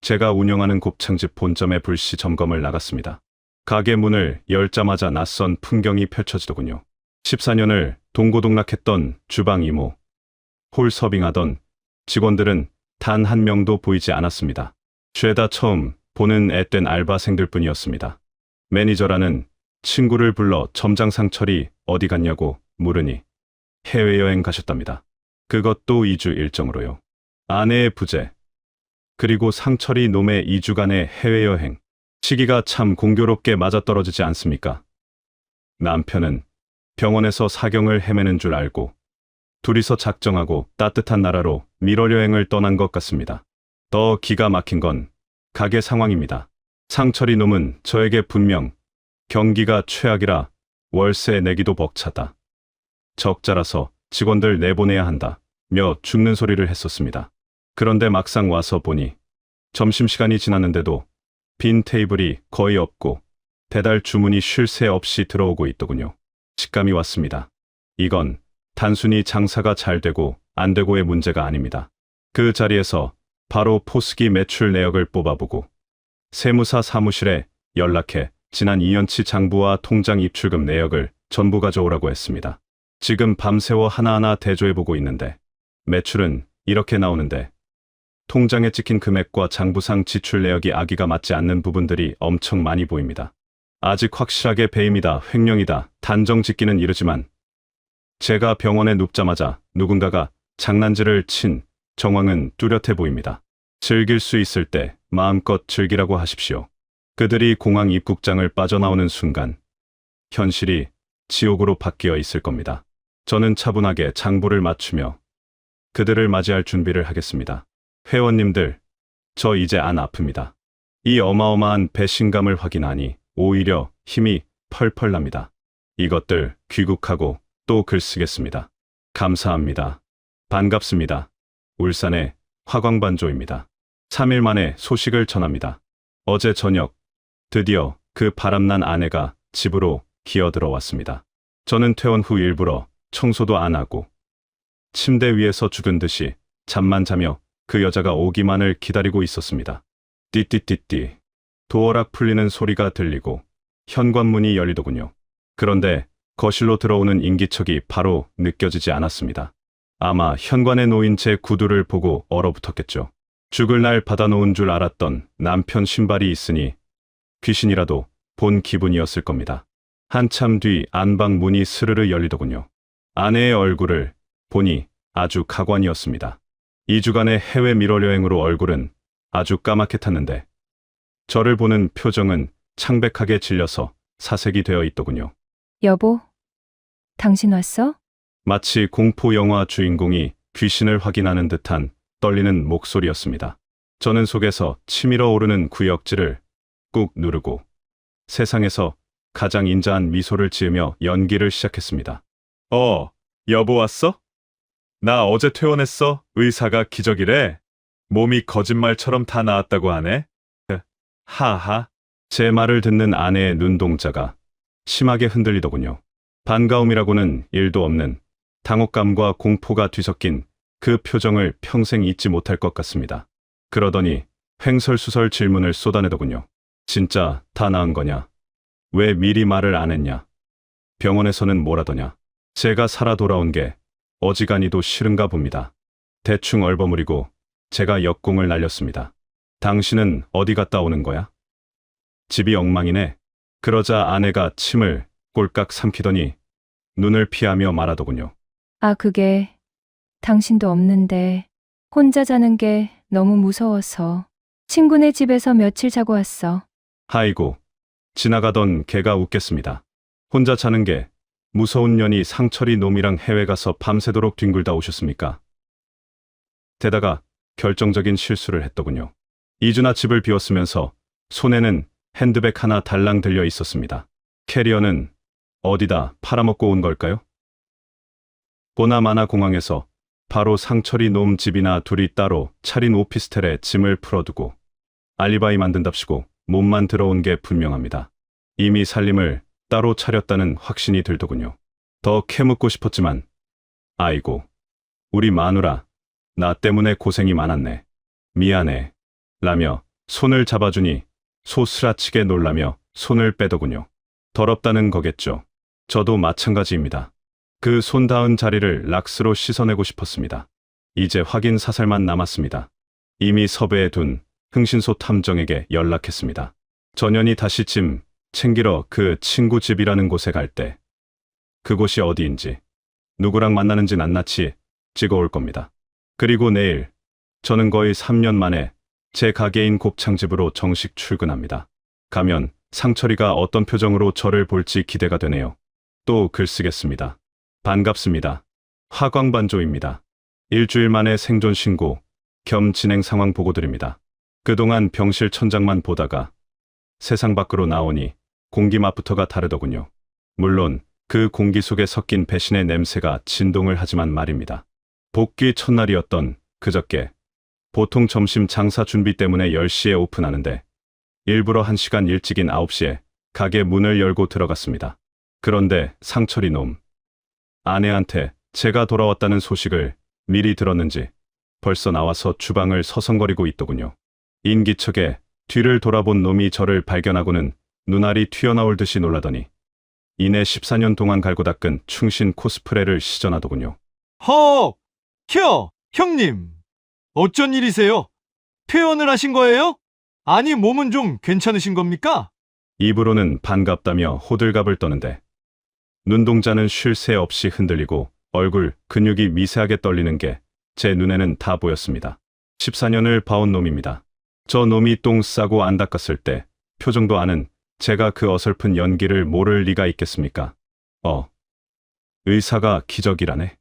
제가 운영하는 곱창집 본점에 불시 점검을 나갔습니다. 가게 문을 열자마자 낯선 풍경이 펼쳐지더군요. 14년을 동고동락했던 주방 이모, 홀 서빙하던 직원들은 단 한 명도 보이지 않았습니다. 죄다 처음 보는 앳된 알바생들 뿐이었습니다. 매니저라는 친구를 불러 점장 상철이 어디 갔냐고 물으니 해외여행 가셨답니다. 그것도 2주 일정으로요. 아내의 부재, 그리고 상철이 놈의 2주간의 해외여행. 시기가 참 공교롭게 맞아떨어지지 않습니까? 남편은 병원에서 사경을 헤매는 줄 알고 둘이서 작정하고 따뜻한 나라로 밀월여행을 떠난 것 같습니다. 더 기가 막힌 건 가게 상황입니다. 상철이 놈은 저에게 분명 경기가 최악이라 월세 내기도 벅차다, 적자라서 직원들 내보내야 한다 며 죽는 소리를 했었습니다. 그런데 막상 와서 보니 점심시간이 지났는데도 빈 테이블이 거의 없고 배달 주문이 쉴 새 없이 들어오고 있더군요. 식감이 왔습니다. 이건 단순히 장사가 잘 되고 안 되고의 문제가 아닙니다. 그 자리에서 바로 포스기 매출 내역을 뽑아보고 세무사 사무실에 연락해 지난 2년치 장부와 통장 입출금 내역을 전부 가져오라고 했습니다. 지금 밤새워 하나하나 대조해보고 있는데 매출은 이렇게 나오는데 통장에 찍힌 금액과 장부상 지출 내역이 아기가 맞지 않는 부분들이 엄청 많이 보입니다. 아직 확실하게 배임이다, 횡령이다, 단정 짓기는 이르지만 제가 병원에 눕자마자 누군가가 장난질을 친 정황은 뚜렷해 보입니다. 즐길 수 있을 때 마음껏 즐기라고 하십시오. 그들이 공항 입국장을 빠져나오는 순간 현실이 지옥으로 바뀌어 있을 겁니다. 저는 차분하게 장부를 맞추며 그들을 맞이할 준비를 하겠습니다. 회원님들, 저 이제 안 아픕니다. 이 어마어마한 배신감을 확인하니 오히려 힘이 펄펄 납니다. 이것들 귀국하고 또 글 쓰겠습니다. 감사합니다. 반갑습니다. 울산의 화광반조입니다. 3일 만에 소식을 전합니다. 어제 저녁 드디어 그 바람난 아내가 집으로 기어들어왔습니다. 저는 퇴원 후 일부러 청소도 안 하고 침대 위에서 죽은 듯이 잠만 자며 그 여자가 오기만을 기다리고 있었습니다. 띠띠띠띠 도어락 풀리는 소리가 들리고 현관문이 열리더군요. 그런데 거실로 들어오는 인기척이 바로 느껴지지 않았습니다. 아마 현관에 놓인 제 구두를 보고 얼어붙었겠죠. 죽을 날 받아놓은 줄 알았던 남편 신발이 있으니 귀신이라도 본 기분이었을 겁니다. 한참 뒤 안방 문이 스르르 열리더군요. 아내의 얼굴을 보니 아주 가관이었습니다. 2주간의 해외 밀월여행으로 얼굴은 아주 까맣게 탔는데 저를 보는 표정은 창백하게 질려서 사색이 되어 있더군요. 여보, 당신 왔어? 마치 공포 영화 주인공이 귀신을 확인하는 듯한 떨리는 목소리였습니다. 저는 속에서 치밀어 오르는 구역질을 꾹 누르고 세상에서 가장 인자한 미소를 지으며 연기를 시작했습니다. 여보 왔어? 나 어제 퇴원했어. 의사가 기적이래. 몸이 거짓말처럼 다 나았다고 하네. 하하. 제 말을 듣는 아내의 눈동자가 심하게 흔들리더군요. 반가움이라고는 일도 없는 당혹감과 공포가 뒤섞인 그 표정을 평생 잊지 못할 것 같습니다. 그러더니 횡설수설 질문을 쏟아내더군요. 진짜 다 나은 거냐? 왜 미리 말을 안 했냐? 병원에서는 뭐라더냐. 제가 살아 돌아온 게 어지간히도 싫은가 봅니다. 대충 얼버무리고 제가 역공을 날렸습니다. 당신은 어디 갔다 오는 거야? 집이 엉망이네. 그러자 아내가 침을 꼴깍 삼키더니 눈을 피하며 말하더군요. 아, 그게 당신도 없는데 혼자 자는 게 너무 무서워서 친구네 집에서 며칠 자고 왔어. 아이고, 지나가던 개가 웃겠습니다. 혼자 자는 게 무서운 년이 상철이 놈이랑 해외 가서 밤새도록 뒹굴다 오셨습니까? 게다가 결정적인 실수를 했더군요. 2주나 집을 비웠으면서 손에는 핸드백 하나 달랑 들려 있었습니다. 캐리어는 어디다 팔아먹고 온 걸까요? 보나마나 공항에서 바로 상철이 놈 집이나 둘이 따로 차린 오피스텔에 짐을 풀어두고 알리바이 만든답시고 몸만 들어온 게 분명합니다. 이미 살림을 따로 차렸다는 확신이 들더군요. 더 캐묻고 싶었지만 아이고, 우리 마누라 나 때문에 고생이 많았네. 미안해. 라며 손을 잡아주니 소스라치게 놀라며 손을 빼더군요. 더럽다는 거겠죠. 저도 마찬가지입니다. 그 손 닿은 자리를 락스로 씻어내고 싶었습니다. 이제 확인 사살만 남았습니다. 이미 섭외해 둔 흥신소 탐정에게 연락했습니다. 전현이 다시 짐 챙기러 그 친구 집이라는 곳에 갈 때 그곳이 어디인지 누구랑 만나는지 낱낱이 찍어올 겁니다. 그리고 내일 저는 거의 3년 만에 제 가게인 곱창집으로 정식 출근합니다. 가면 상철이가 어떤 표정으로 저를 볼지 기대가 되네요. 또 글 쓰겠습니다. 반갑습니다. 화광반조입니다. 일주일 만에 생존 신고 겸 진행 상황 보고 드립니다. 그동안 병실 천장만 보다가 세상 밖으로 나오니 공기 맛부터가 다르더군요. 물론 그 공기 속에 섞인 배신의 냄새가 진동을 하지만 말입니다. 복귀 첫날이었던 그저께 보통 점심 장사 준비 때문에 10시에 오픈하는데 일부러 1시간 일찍인 9시에 가게 문을 열고 들어갔습니다. 그런데 상철이 놈 아내한테 제가 돌아왔다는 소식을 미리 들었는지 벌써 나와서 주방을 서성거리고 있더군요. 인기척에 뒤를 돌아본 놈이 저를 발견하고는 눈알이 튀어나올 듯이 놀라더니 이내 14년 동안 갈고 닦은 충신 코스프레를 시전하더군요. 형님. 어쩐 일이세요? 퇴원을 하신 거예요? 아니, 몸은 좀 괜찮으신 겁니까? 입으로는 반갑다며 호들갑을 떠는데 눈동자는 쉴 새 없이 흔들리고 얼굴 근육이 미세하게 떨리는 게 제 눈에는 다 보였습니다. 14년을 봐온 놈입니다. 저 놈이 똥 싸고 안 닦았을 때 표정도 아는 제가 그 어설픈 연기를 모를 리가 있겠습니까? 의사가 기적이라네.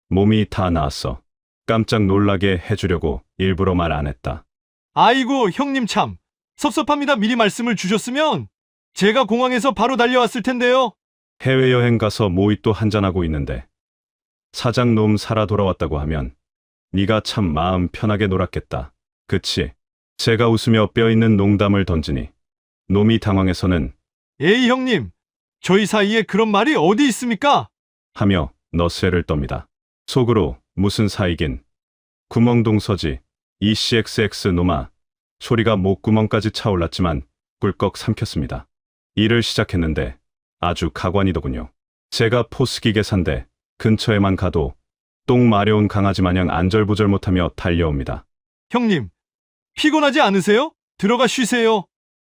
몸이 다 나았어. 깜짝 놀라게 해주려고 일부러 말 안 했다. 아이고, 형님 참. 섭섭합니다. 미리 말씀을 주셨으면 제가 공항에서 바로 달려왔을 텐데요. 해외여행 가서 모히또 한잔하고 있는데 사장 놈 살아 돌아왔다고 하면 네가 참 마음 편하게 놀았겠다. 그치? 제가 웃으며 뼈있는 농담을 던지니 놈이 당황해서는 에이, 형님. 저희 사이에 그런 말이 어디 있습니까? 하며 너스레를 떱니다. 속으로 무슨 사이긴. 구멍동서지 ECXX 놈아. 소리가 목구멍까지 차올랐지만 꿀꺽 삼켰습니다. 일을 시작했는데 아주 가관이더군요. 제가 포스기 계산대 근처에만 가도 똥 마려운 강아지 마냥 안절부절 못하며 달려옵니다. 형님, 피곤하지 않으세요? 들어가 쉬세요.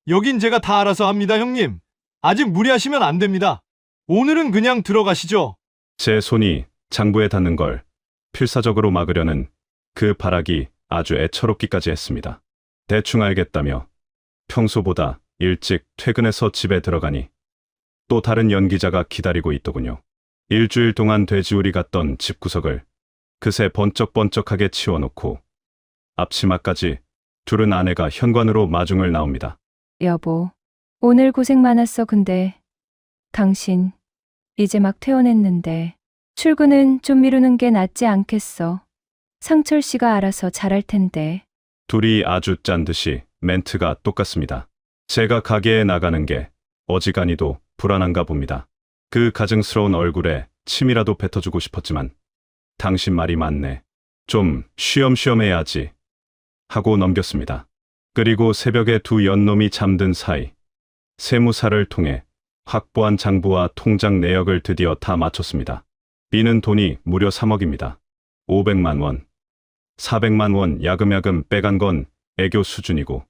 여긴 제가 다 알아서 합니다, 형님. 아직 무리하시면 안 됩니다. 오늘은 그냥 들어가시죠. 제 손이 장부에 닿는 걸 필사적으로 막으려는 그 발악이 아주 애처롭기까지 했습니다. 대충 알겠다며 평소보다 일찍 퇴근해서 집에 들어가니 또 다른 연기자가 기다리고 있더군요. 일주일 동안 돼지우리 갔던 집구석을 그새 번쩍번쩍하게 치워놓고 앞치마까지 두른 아내가 현관으로 마중을 나옵니다. 여보, 오늘 고생 많았어. 근데 당신 이제 막 퇴원했는데 출근은 좀 미루는 게 낫지 않겠어. 상철 씨가 알아서 잘할 텐데. 둘이 아주 짠 듯이 멘트가 똑같습니다. 제가 가게에 나가는 게 어지간히도 불안한가 봅니다. 그 가증스러운 얼굴에 침이라도 뱉어주고 싶었지만 당신 말이 맞네. 좀 쉬엄쉬엄 해야지 하고 넘겼습니다. 그리고 새벽에 두 연놈이 잠든 사이 세무사를 통해 확보한 장부와 통장 내역을 드디어 다 마쳤습니다. 비는 돈이 무려 3억입니다. 500만 원, 400만 원 야금야금 빼간 건 애교 수준이고,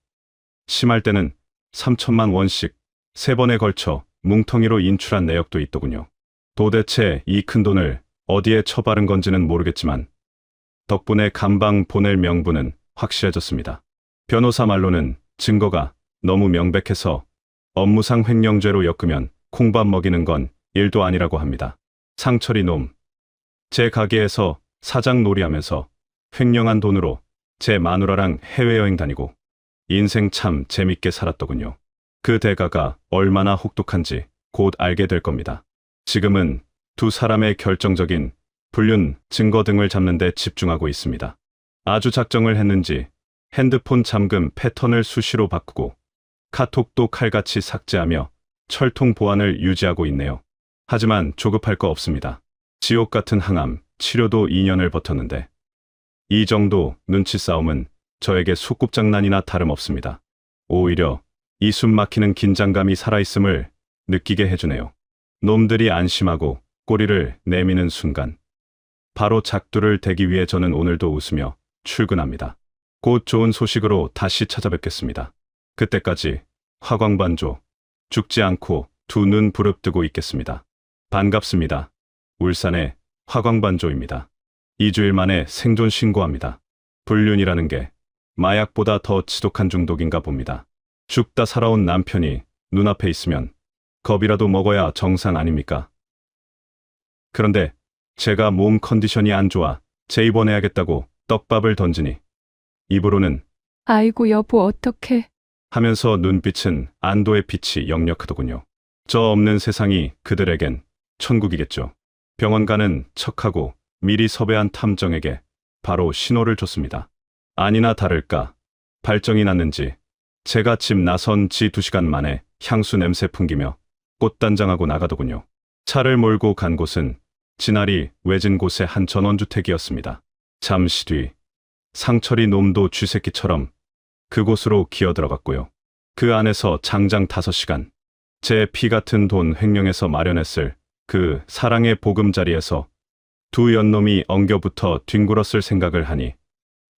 심할 때는 3천만 원씩 3번에 걸쳐 뭉텅이로 인출한 내역도 있더군요. 도대체 이 큰 돈을 어디에 처바른 건지는 모르겠지만 덕분에 감방 보낼 명분은 확실해졌습니다. 변호사 말로는 증거가 너무 명백해서 업무상 횡령죄로 엮으면 콩밥 먹이는 건 일도 아니라고 합니다. 상철이 놈, 제 가게에서 사장 놀이하면서 횡령한 돈으로 제 마누라랑 해외여행 다니고 인생 참 재밌게 살았더군요. 그 대가가 얼마나 혹독한지 곧 알게 될 겁니다. 지금은 두 사람의 결정적인 불륜 증거 등을 잡는 데 집중하고 있습니다. 아주 작정을 했는지 핸드폰 잠금 패턴을 수시로 바꾸고 카톡도 칼같이 삭제하며 철통 보안을 유지하고 있네요. 하지만 조급할 거 없습니다. 지옥 같은 항암 치료도 2년을 버텼는데 이 정도 눈치 싸움은 저에게 소꿉장난이나 다름없습니다. 오히려 이 숨 막히는 긴장감이 살아있음을 느끼게 해주네요. 놈들이 안심하고 꼬리를 내미는 순간 바로 작두를 대기 위해 저는 오늘도 웃으며 출근합니다. 곧 좋은 소식으로 다시 찾아뵙겠습니다. 그때까지 화광반조 죽지 않고 두 눈 부릅뜨고 있겠습니다. 반갑습니다. 울산의 화광반조입니다. 2주일 만에 생존 신고합니다. 불륜이라는 게 마약보다 더 지독한 중독인가 봅니다. 죽다 살아온 남편이 눈앞에 있으면 겁이라도 먹어야 정상 아닙니까? 그런데 제가 몸 컨디션이 안 좋아 재입원해야겠다고 떡밥을 던지니 입으로는 아이고 여보 어떡해. 하면서 눈빛은 안도의 빛이 역력하더군요. 저 없는 세상이 그들에겐 천국이겠죠. 병원 가는 척하고 미리 섭외한 탐정에게 바로 신호를 줬습니다. 아니나 다를까 발정이 났는지 제가 집 나선 지 2시간 만에 향수 냄새 풍기며 꽃단장하고 나가더군요. 차를 몰고 간 곳은 지나리 외진 곳의 한 전원주택이었습니다. 잠시 뒤 상철이 놈도 쥐새끼처럼 그곳으로 기어들어갔고요. 그 안에서 장장 5시간 제 피 같은 돈 횡령해서 마련했을 그 사랑의 보금자리에서 두 연놈이 엉겨붙어 뒹굴었을 생각을 하니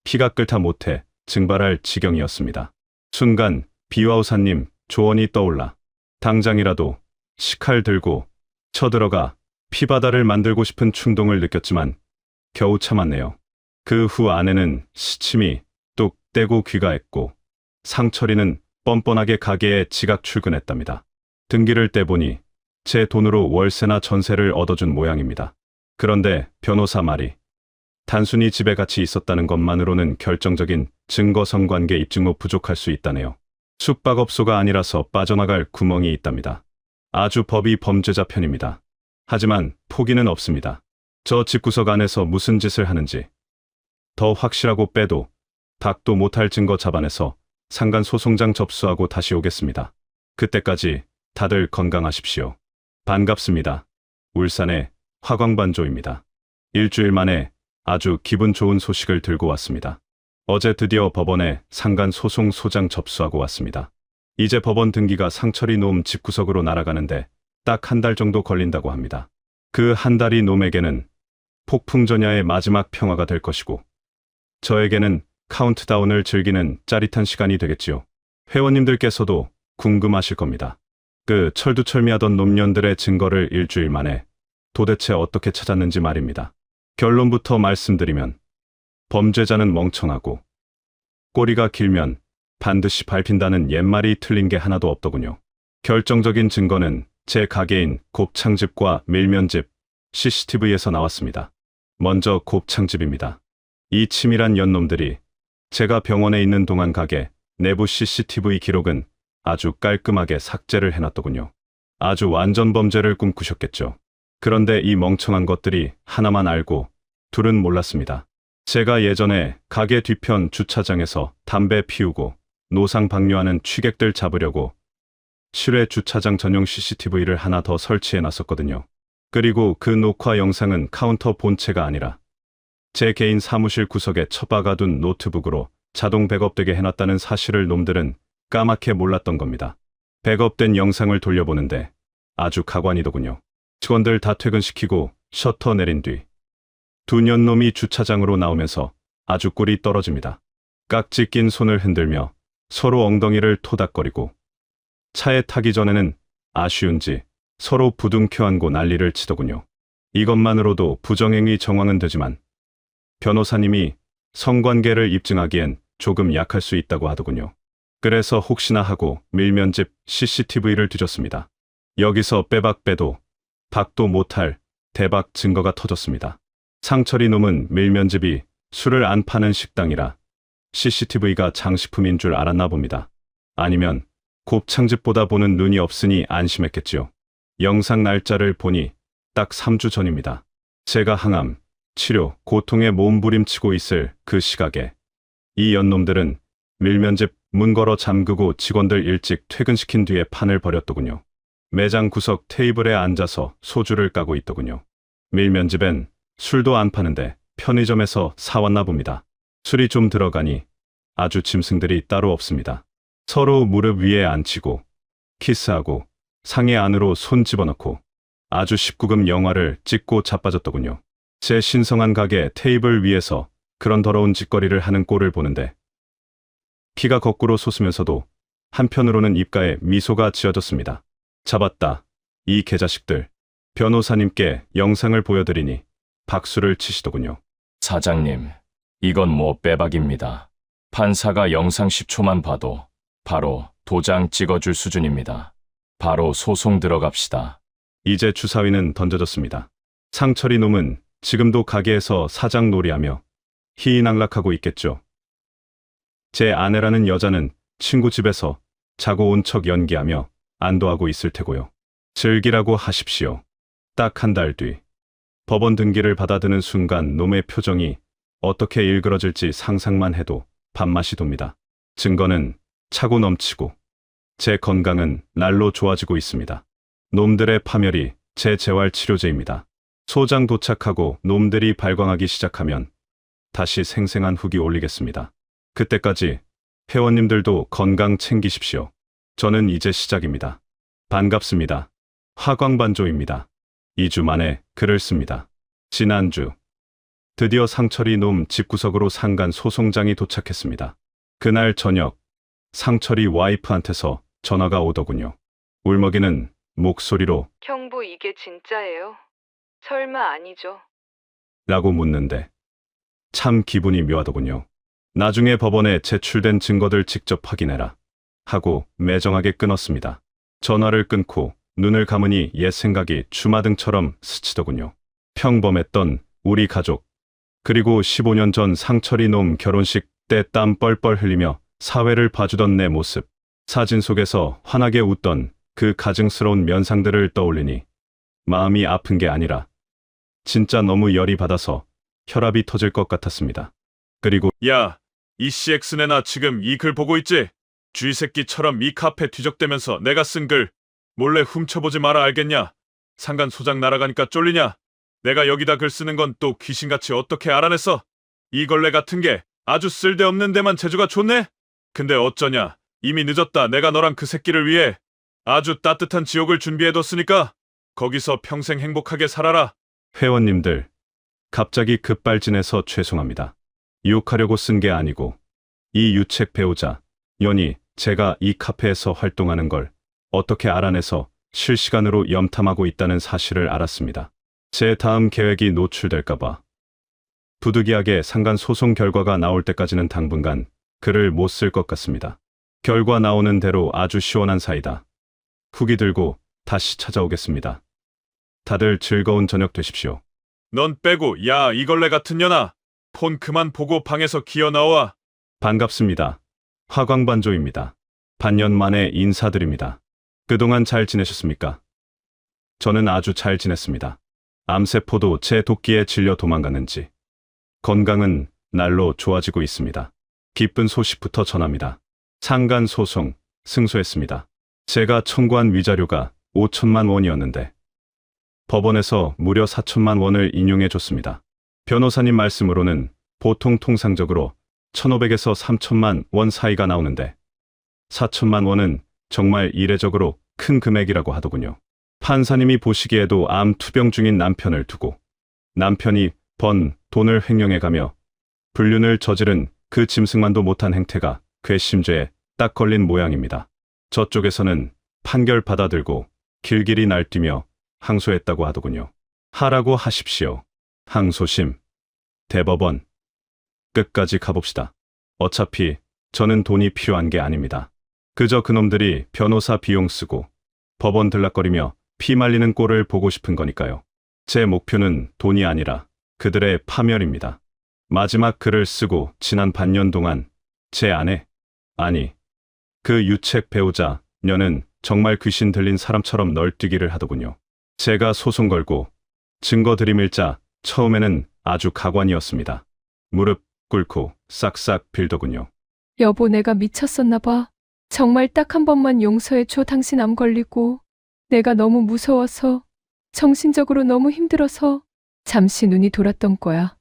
피가 끓다 못해 증발할 지경이었습니다. 순간 비와우사님 조언이 떠올라 당장이라도 식칼 들고 쳐들어가 피바다를 만들고 싶은 충동을 느꼈지만 겨우 참았네요. 그 후 아내는 시침이 뚝 떼고 귀가했고 상철이는 뻔뻔하게 가게에 지각 출근했답니다. 등기를 떼보니 제 돈으로 월세나 전세를 얻어준 모양입니다. 그런데 변호사 말이 단순히 집에 같이 있었다는 것만으로는 결정적인 증거성관계 입증 후 부족할 수 있다네요. 숙박업소가 아니라서 빠져나갈 구멍이 있답니다. 아주 법이 범죄자 편입니다. 하지만 포기는 없습니다. 저 집구석 안에서 무슨 짓을 하는지 더 확실하고 빼도 닥도 못할 증거 잡아내서 상간소송장 접수하고 다시 오겠습니다. 그때까지 다들 건강하십시오. 반갑습니다. 울산의 화광반조입니다. 일주일 만에 아주 기분 좋은 소식을 들고 왔습니다. 어제 드디어 법원에 상간소송소장 접수하고 왔습니다. 이제 법원 등기가 상철이 놈 집구석으로 날아가는데 딱 1달 정도 걸린다고 합니다. 그 1달이 놈에게는 폭풍전야의 마지막 평화가 될 것이고 저에게는 카운트다운을 즐기는 짜릿한 시간이 되겠지요. 회원님들께서도 궁금하실 겁니다. 그 철두철미하던 놈년들의 증거를 일주일 만에 도대체 어떻게 찾았는지 말입니다. 결론부터 말씀드리면 범죄자는 멍청하고 꼬리가 길면 반드시 밟힌다는 옛말이 틀린 게 하나도 없더군요. 결정적인 증거는 제 가게인 곱창집과 밀면집 CCTV에서 나왔습니다. 먼저 곱창집입니다. 이 치밀한 연놈들이 제가 병원에 있는 동안 가게 내부 CCTV 기록은 아주 깔끔하게 삭제를 해놨더군요. 아주 완전 범죄를 꿈꾸셨겠죠. 그런데 이 멍청한 것들이 하나만 알고 둘은 몰랐습니다. 제가 예전에 가게 뒤편 주차장에서 담배 피우고 노상 방뇨하는 취객들 잡으려고 실외 주차장 전용 CCTV를 하나 더 설치해 놨었거든요. 그리고 그 녹화 영상은 카운터 본체가 아니라 제 개인 사무실 구석에 처박아둔 노트북으로 자동 백업되게 해놨다는 사실을 놈들은 까맣게 몰랐던 겁니다. 백업된 영상을 돌려보는데 아주 가관이더군요. 직원들 다 퇴근시키고 셔터 내린 뒤 두 년놈이 주차장으로 나오면서 아주 꿀이 떨어집니다. 깍지 낀 손을 흔들며 서로 엉덩이를 토닥거리고 차에 타기 전에는 아쉬운지 서로 부둥켜 안고 난리를 치더군요. 이것만으로도 부정행위 정황은 되지만 변호사님이 성관계를 입증하기엔 조금 약할 수 있다고 하더군요. 그래서 혹시나 하고 밀면집 CCTV를 뒤졌습니다. 여기서 빼박 빼도 박도 못할 대박 증거가 터졌습니다. 상철이 놈은 밀면집이 술을 안 파는 식당이라 CCTV가 장식품인 줄 알았나 봅니다. 아니면 곱창집보다 보는 눈이 없으니 안심했겠지요. 영상 날짜를 보니 딱 3주 전입니다. 제가 항암, 치료, 고통에 몸부림치고 있을 그 시각에 이 연놈들은 밀면집 문 걸어 잠그고 직원들 일찍 퇴근시킨 뒤에 판을 벌였더군요. 매장 구석 테이블에 앉아서 소주를 까고 있더군요. 밀면집엔 술도 안 파는데 편의점에서 사왔나 봅니다. 술이 좀 들어가니 아주 짐승들이 따로 없습니다. 서로 무릎 위에 앉히고 키스하고 상의 안으로 손 집어넣고 아주 19금 영화를 찍고 자빠졌더군요. 제 신성한 가게 테이블 위에서 그런 더러운 짓거리를 하는 꼴을 보는데 피가 거꾸로 솟으면서도 한편으로는 입가에 미소가 지어졌습니다. 잡았다. 이 개자식들. 변호사님께 영상을 보여드리니 박수를 치시더군요. 사장님, 이건 뭐 빼박입니다. 판사가 영상 10초만 봐도 바로 도장 찍어줄 수준입니다. 바로 소송 들어갑시다. 이제 주사위는 던져졌습니다. 상철이 놈은 지금도 가게에서 사장 놀이하며 희희낙락하고 있겠죠. 제 아내라는 여자는 친구 집에서 자고 온 척 연기하며 안도하고 있을 테고요. 즐기라고 하십시오. 딱 한 달 뒤 법원 등기를 받아드는 순간 놈의 표정이 어떻게 일그러질지 상상만 해도 밥맛이 돕니다. 증거는 차고 넘치고 제 건강은 날로 좋아지고 있습니다. 놈들의 파멸이 제 재활치료제입니다. 소장 도착하고 놈들이 발광하기 시작하면 다시 생생한 후기 올리겠습니다. 그때까지 회원님들도 건강 챙기십시오. 저는 이제 시작입니다. 반갑습니다. 화광반조입니다. 2주 만에 글을 씁니다. 지난주 드디어 상철이 놈 집구석으로 상간 소송장이 도착했습니다. 그날 저녁 상철이 와이프한테서 전화가 오더군요. 울먹이는 목소리로 형부 이게 진짜예요? 설마 아니죠? 라고 묻는데 참 기분이 묘하더군요. 나중에 법원에 제출된 증거들 직접 확인해라 하고 매정하게 끊었습니다. 전화를 끊고 눈을 감으니 옛 생각이 주마등처럼 스치더군요. 평범했던 우리 가족, 그리고 15년 전 상철이 놈 결혼식 때 땀 뻘뻘 흘리며 사회를 봐주던 내 모습, 사진 속에서 환하게 웃던 그 가증스러운 면상들을 떠올리니 마음이 아픈 게 아니라 진짜 너무 열이 받아서 혈압이 터질 것 같았습니다. 그리고 야, 이 CX네나 지금 이 글 보고 있지? 쥐새끼처럼 이 카페 뒤적대면서 내가 쓴 글 몰래 훔쳐보지 마라 알겠냐? 상간 소장 날아가니까 쫄리냐? 내가 여기다 글 쓰는 건 또 귀신같이 어떻게 알아냈어? 이 걸레 같은 게 아주 쓸데없는 데만 재주가 좋네? 근데 어쩌냐? 이미 늦었다. 내가 너랑 그 새끼를 위해 아주 따뜻한 지옥을 준비해뒀으니까 거기서 평생 행복하게 살아라. 회원님들, 갑자기 급발진해서 죄송합니다. 유혹하려고 쓴 게 아니고 이 유책 배우자 연이 제가 이 카페에서 활동하는 걸 어떻게 알아내서 실시간으로 염탐하고 있다는 사실을 알았습니다. 제 다음 계획이 노출될까봐 부득이하게 상간 소송 결과가 나올 때까지는 당분간 글을 못 쓸 것 같습니다. 결과 나오는 대로 아주 시원한 사이다. 후기 들고 다시 찾아오겠습니다. 다들 즐거운 저녁 되십시오. 넌 빼고 야 이 걸레 같은 년아. 폰 그만 보고 방에서 기어 나와. 반갑습니다. 화광반조입니다. 반년 만에 인사드립니다. 그동안 잘 지내셨습니까? 저는 아주 잘 지냈습니다. 암세포도 제 도끼에 질려 도망갔는지 건강은 날로 좋아지고 있습니다. 기쁜 소식부터 전합니다. 상간 소송 승소했습니다. 제가 청구한 위자료가 5천만 원이었는데 법원에서 무려 4천만 원을 인용해 줬습니다. 변호사님 말씀으로는 보통 통상적으로 1,500에서 3천만 원 사이가 나오는데 4천만 원은 정말 이례적으로 큰 금액이라고 하더군요. 판사님이 보시기에도 암 투병 중인 남편을 두고 남편이 번 돈을 횡령해가며 불륜을 저지른 그 짐승만도 못한 행태가 괘씸죄에 딱 걸린 모양입니다. 저쪽에서는 판결 받아들고 길길이 날뛰며 항소했다고 하더군요. 하라고 하십시오. 항소심, 대법원, 끝까지 가봅시다. 어차피 저는 돈이 필요한 게 아닙니다. 그저 그놈들이 변호사 비용 쓰고 법원 들락거리며 피 말리는 꼴을 보고 싶은 거니까요. 제 목표는 돈이 아니라 그들의 파멸입니다. 마지막 글을 쓰고 지난 반년 동안 제 아내, 아니, 그 유책 배우자, 녀는 정말 귀신 들린 사람처럼 널뛰기를 하더군요. 제가 소송 걸고 증거 들이밀자 처음에는 아주 가관이었습니다. 무릎 꿇고 싹싹 빌더군요. 여보, 내가 미쳤었나 봐. 정말 딱 한 번만 용서해줘. 당신 암 걸리고. 내가 너무 무서워서, 정신적으로 너무 힘들어서 잠시 눈이 돌았던 거야.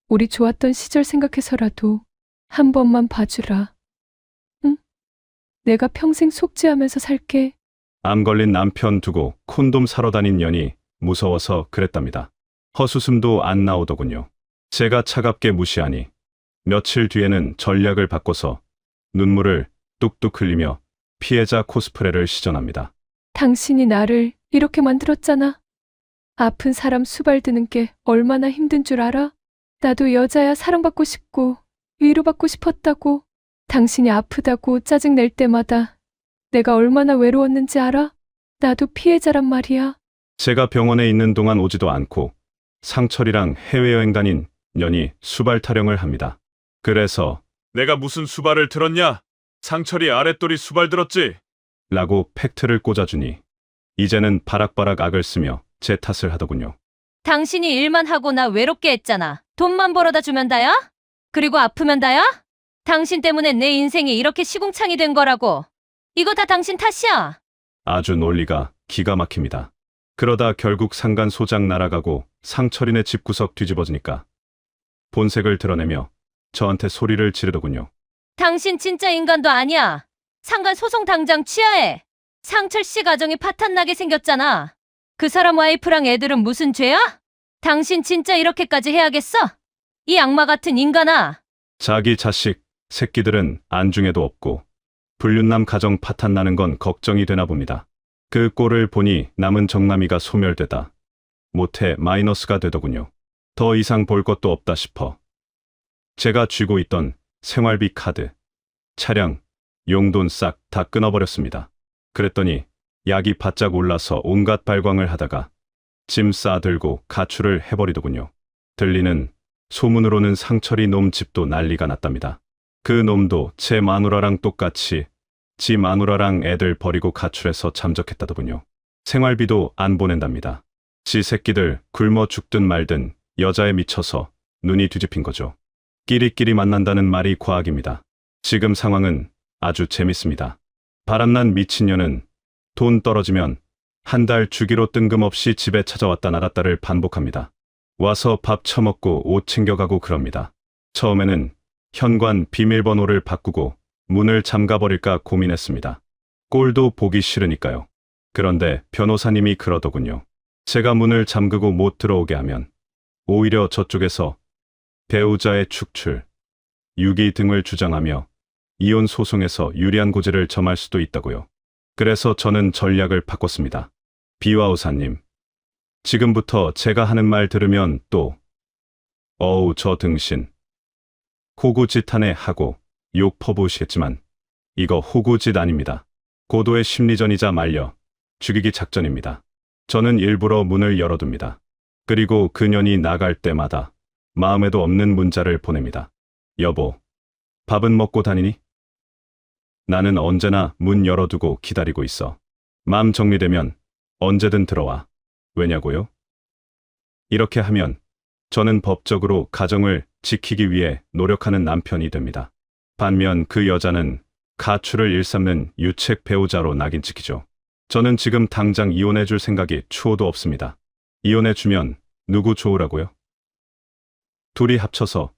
우리 좋았던 시절 생각해서라도 한 번만 봐주라. 응? 내가 평생 속죄하면서 살게. 암 걸린 남편 두고 콘돔 사러 다닌 년이 무서워서 그랬답니다. 헛웃음도 안 나오더군요. 제가 차갑게 무시하니 며칠 뒤에는 전략을 바꿔서 눈물을 뚝뚝 흘리며 피해자 코스프레를 시전합니다. 당신이 나를 이렇게 만들었잖아. 아픈 사람 수발드는 게 얼마나 힘든 줄 알아? 나도 여자야 사랑받고 싶고 위로받고 싶었다고. 당신이 아프다고 짜증낼 때마다 내가 얼마나 외로웠는지 알아? 나도 피해자란 말이야. 제가 병원에 있는 동안 오지도 않고 상철이랑 해외여행 다닌 년이 수발 타령을 합니다. 그래서 내가 무슨 수발을 들었냐? 상철이 아랫돌이 수발 들었지? 라고 팩트를 꽂아주니 이제는 바락바락 악을 쓰며 제 탓을 하더군요. 당신이 일만 하고 나 외롭게 했잖아. 돈만 벌어다 주면 다야? 그리고 아프면 다야? 당신 때문에 내 인생이 이렇게 시궁창이 된 거라고. 이거 다 당신 탓이야. 아주 논리가 기가 막힙니다. 그러다 결국 상간 소장 날아가고 상철이네 집구석 뒤집어지니까 본색을 드러내며 저한테 소리를 지르더군요. 당신 진짜 인간도 아니야. 상간 소송 당장 취하해. 상철 씨 가정이 파탄나게 생겼잖아. 그 사람 와이프랑 애들은 무슨 죄야? 당신 진짜 이렇게까지 해야겠어? 이 악마 같은 인간아. 자기 자식, 새끼들은 안중에도 없고 불륜남 가정 파탄나는 건 걱정이 되나 봅니다. 그 꼴을 보니 남은 정남이가 소멸되다 못해 마이너스가 되더군요. 더 이상 볼 것도 없다 싶어 제가 쥐고 있던 생활비 카드, 차량, 용돈 싹 다 끊어버렸습니다. 그랬더니 약이 바짝 올라서 온갖 발광을 하다가 짐 싸들고 가출을 해버리더군요. 들리는 소문으로는 상철이 놈 집도 난리가 났답니다. 그 놈도 제 마누라랑 똑같이 지 마누라랑 애들 버리고 가출해서 잠적했다더군요. 생활비도 안 보낸답니다. 지 새끼들 굶어 죽든 말든 여자에 미쳐서 눈이 뒤집힌 거죠. 끼리끼리 만난다는 말이 과학입니다. 지금 상황은 아주 재밌습니다. 바람난 미친년은 돈 떨어지면 한 달 주기로 뜬금없이 집에 찾아왔다 나갔다를 반복합니다. 와서 밥 처먹고 옷 챙겨가고 그럽니다. 처음에는 현관 비밀번호를 바꾸고 문을 잠가버릴까 고민했습니다. 꼴도 보기 싫으니까요. 그런데 변호사님이 그러더군요. 제가 문을 잠그고 못 들어오게 하면 오히려 저쪽에서 배우자의 축출, 유기 등을 주장하며 이혼 소송에서 유리한 고지를 점할 수도 있다고요. 그래서 저는 전략을 바꿨습니다. 비와우사님, 지금부터 제가 하는 말 들으면 또 어우 저 등신 호구짓 하네 하고 욕 퍼부으시겠지만 이거 호구짓 아닙니다. 고도의 심리전이자 말려 죽이기 작전입니다. 저는 일부러 문을 열어둡니다. 그리고 그년이 나갈 때마다 마음에도 없는 문자를 보냅니다. 여보, 밥은 먹고 다니니? 나는 언제나 문 열어두고 기다리고 있어. 마음 정리되면 언제든 들어와. 왜냐고요? 이렇게 하면 저는 법적으로 가정을 지키기 위해 노력하는 남편이 됩니다. 반면 그 여자는 가출을 일삼는 유책 배우자로 낙인 찍히죠. 저는 지금 당장 이혼해줄 생각이 추호도 없습니다. 이혼해주면 누구 좋으라고요? 둘이 합쳐서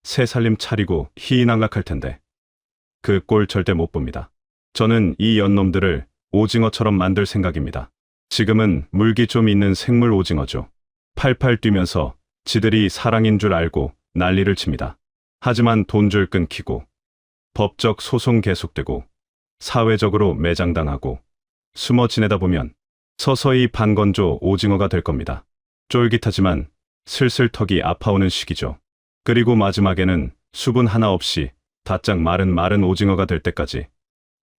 새 살림 차리고 희희낙락할 텐데 그 꼴 절대 못 봅니다. 저는 이 연놈들을 오징어처럼 만들 생각입니다. 지금은 물기 좀 있는 생물 오징어죠. 팔팔 뛰면서 지들이 사랑인 줄 알고 난리를 칩니다. 하지만 돈줄 끊기고 법적 소송 계속되고 사회적으로 매장당하고 숨어 지내다 보면 서서히 반건조 오징어가 될 겁니다. 쫄깃하지만 슬슬 턱이 아파오는 시기죠. 그리고 마지막에는 수분 하나 없이 바짝 마른 오징어가 될 때까지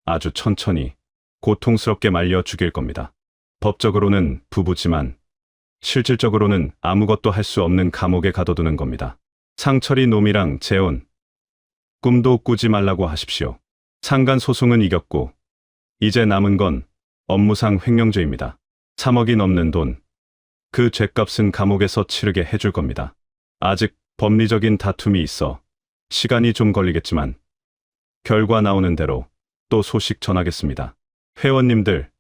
아주 천천히 고통스럽게 말려 죽일 겁니다. 법적으로는 부부지만 실질적으로는 아무것도 할 수 없는 감옥에 가둬두는 겁니다. 상철이 놈이랑 재혼, 꿈도 꾸지 말라고 하십시오. 상간 소송은 이겼고 이제 남은 건 업무상 횡령죄입니다. 3억이 넘는 돈, 그 죗값은 감옥에서 치르게 해줄 겁니다. 아직 법리적인 다툼이 있어 시간이 좀 걸리겠지만 결과 나오는 대로 또 소식 전하겠습니다. 회원님들,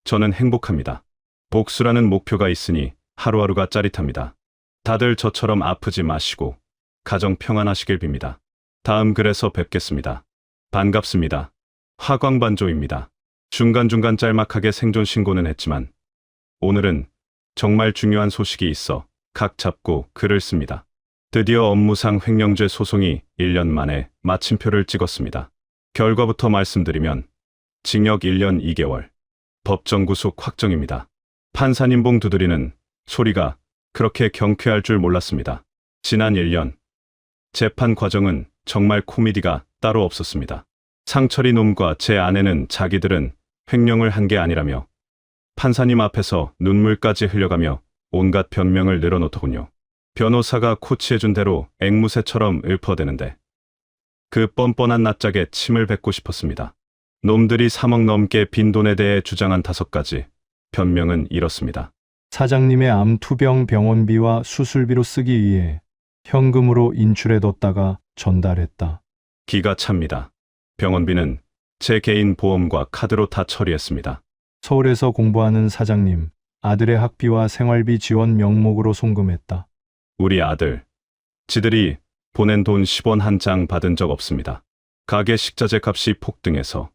저는 행복합니다. 복수라는 목표가 있으니 하루하루가 짜릿합니다. 다들 저처럼 아프지 마시고 가정 평안하시길 빕니다. 다음 글에서 뵙겠습니다. 반갑습니다. 화광반조입니다. 중간중간 짤막하게 생존 신고는 했지만 오늘은 정말 중요한 소식이 있어 각 잡고 글을 씁니다. 드디어 업무상 횡령죄 소송이 1년 만에 마침표를 찍었습니다. 결과부터 말씀드리면 징역 1년 2개월, 법정 구속 확정입니다. 판사님봉 두드리는 소리가 그렇게 경쾌할 줄 몰랐습니다. 지난 1년, 재판 과정은 정말 코미디가 따로 없었습니다. 상철이 놈과 제 아내는 자기들은 횡령을 한 게 아니라며 판사님 앞에서 눈물까지 흘려가며 온갖 변명을 늘어놓더군요. 변호사가 코치해준 대로 앵무새처럼 읊어대는데 그 뻔뻔한 낯짝에 침을 뱉고 싶었습니다. 놈들이 3억 넘게 빈 돈에 대해 주장한 5가지 변명은 이렇습니다. 사장님의 암 투병 병원비와 수술비로 쓰기 위해 현금으로 인출해뒀다가 전달했다. 기가 찹니다. 병원비는 제 개인 보험과 카드로 다 처리했습니다. 서울에서 공부하는 사장님, 아들의 학비와 생활비 지원 명목으로 송금했다. 우리 아들, 지들이 보낸 돈 10원 한 장 받은 적 없습니다. 가게 식자재 값이 폭등해서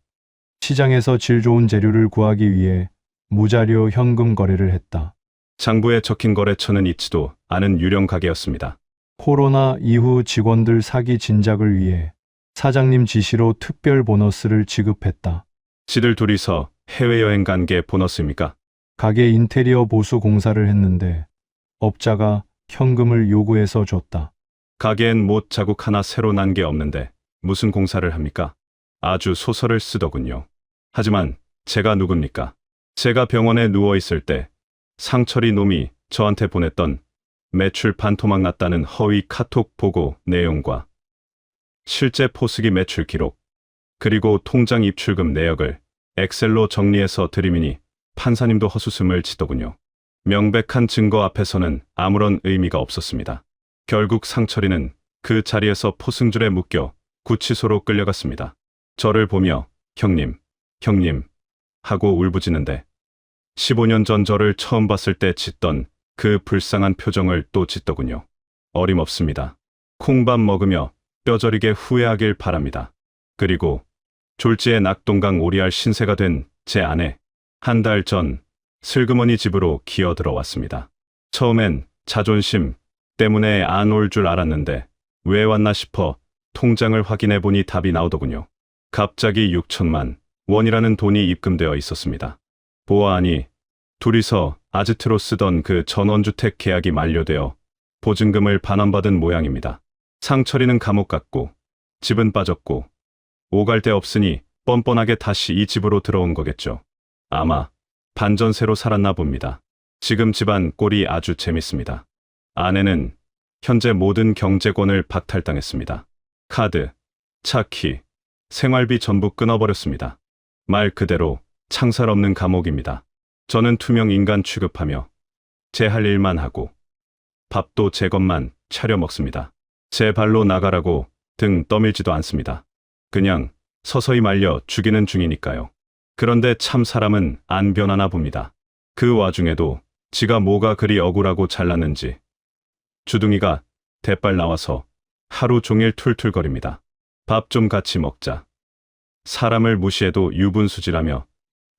시장에서 질 좋은 재료를 구하기 위해 무자료 현금 거래를 했다. 장부에 적힌 거래처는 있지도 않은 유령 가게였습니다. 코로나 이후 직원들 사기 진작을 위해 사장님 지시로 특별 보너스를 지급했다. 지들 둘이서 해외여행 간 게 보너스입니까? 가게 인테리어 보수 공사를 했는데 업자가 현금을 요구해서 줬다. 가게엔 못 자국 하나 새로 난 게 없는데 무슨 공사를 합니까? 아주 소설을 쓰더군요. 하지만 제가 누굽니까? 제가 병원에 누워있을 때 상철이 놈이 저한테 보냈던 매출 반토막 났다는 허위 카톡 보고 내용과 실제 포스기 매출 기록, 그리고 통장 입출금 내역을 엑셀로 정리해서 드리미니 판사님도 헛웃음을 치더군요. 명백한 증거 앞에서는 아무런 의미가 없었습니다. 결국 상철이는 그 자리에서 포승줄에 묶여 구치소로 끌려갔습니다. 저를 보며 형님 하고 울부짖는데 15년 전 저를 처음 봤을 때 짓던 그 불쌍한 표정을 또 짓더군요. 어림없습니다. 콩밥 먹으며 뼈저리게 후회하길 바랍니다. 그리고 졸지에 낙동강 오리알 신세가 된 제 아내, 한 달 전 슬그머니 집으로 기어 들어왔습니다. 처음엔 자존심 때문에 안 올 줄 알았는데 왜 왔나 싶어 통장을 확인해 보니 답이 나오더군요. 갑자기 6천만 원이라는 돈이 입금되어 있었습니다. 보아하니 둘이서 아지트로 쓰던 그 전원주택 계약이 만료되어 보증금을 반환받은 모양입니다. 상철이는 감옥 갔고 집은 빠졌고 오갈 데 없으니 뻔뻔하게 다시 이 집으로 들어온 거겠죠. 아마 반전세로 살았나 봅니다. 지금 집안 꼴이 아주 재밌습니다. 아내는 현재 모든 경제권을 박탈당했습니다. 카드, 차키, 생활비 전부 끊어버렸습니다. 말 그대로 창살 없는 감옥입니다. 저는 투명 인간 취급하며 제 할 일만 하고 밥도 제 것만 차려 먹습니다. 제 발로 나가라고 등 떠밀지도 않습니다. 그냥 서서히 말려 죽이는 중이니까요. 그런데 참 사람은 안 변하나 봅니다. 그 와중에도 지가 뭐가 그리 억울하고 잘났는지 주둥이가 대빨 나와서 하루 종일 툴툴거립니다. 밥 좀 같이 먹자. 사람을 무시해도 유분수지라며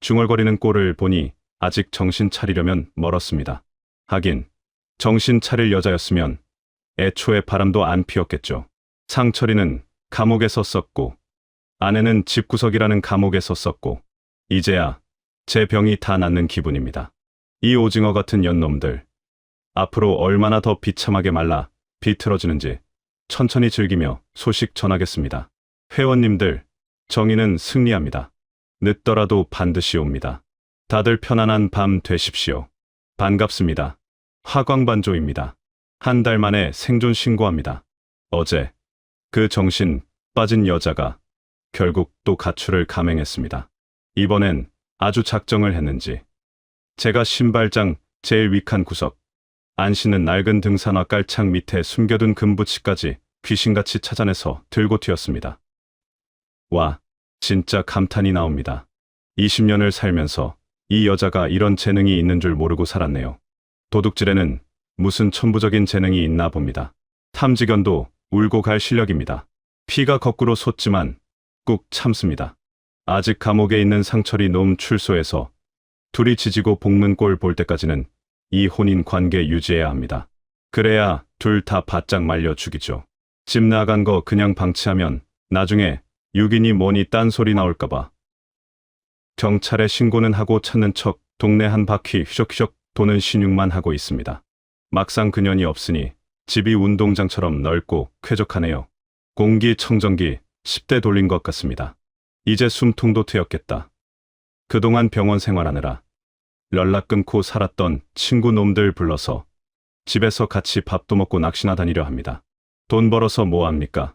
중얼거리는 꼴을 보니 아직 정신 차리려면 멀었습니다. 하긴 정신 차릴 여자였으면 애초에 바람도 안 피웠겠죠. 상철이는 감옥에서 썼고 아내는 집구석이라는 감옥에서 썼고 이제야 제 병이 다 낫는 기분입니다. 이 오징어 같은 연놈들 앞으로 얼마나 더 비참하게 말라 비틀어지는지 천천히 즐기며 소식 전하겠습니다. 회원님들, 정의는 승리합니다. 늦더라도 반드시 옵니다. 다들 편안한 밤 되십시오. 반갑습니다. 화광반조입니다. 한 달 만에 생존 신고합니다. 어제 그 정신 빠진 여자가 결국 또 가출을 감행했습니다. 이번엔 아주 작정을 했는지 제가 신발장 제일 위칸 구석 안 씻는 낡은 등산화 깔창 밑에 숨겨둔 금붙이까지 귀신같이 찾아내서 들고 튀었습니다. 와, 진짜 감탄이 나옵니다. 20년을 살면서 이 여자가 이런 재능이 있는 줄 모르고 살았네요. 도둑질에는 무슨 천부적인 재능이 있나 봅니다. 탐지견도 울고 갈 실력입니다. 피가 거꾸로 솟지만 꾹 참습니다. 아직 감옥에 있는 상철이 놈 출소해서 둘이 지지고 볶는 꼴 볼 때까지는 이 혼인 관계 유지해야 합니다. 그래야 둘 다 바짝 말려 죽이죠. 집 나간 거 그냥 방치하면 나중에 유기니 뭐니 딴소리 나올까봐. 경찰에 신고는 하고 찾는 척 동네 한 바퀴 휘적휘적 도는 신용만 하고 있습니다. 막상 그년이 없으니 집이 운동장처럼 넓고 쾌적하네요. 공기청정기 10대 돌린 것 같습니다. 이제 숨통도 트였겠다. 그동안 병원 생활하느라 연락 끊고 살았던 친구 놈들 불러서 집에서 같이 밥도 먹고 낚시나 다니려 합니다. 돈 벌어서 뭐 합니까?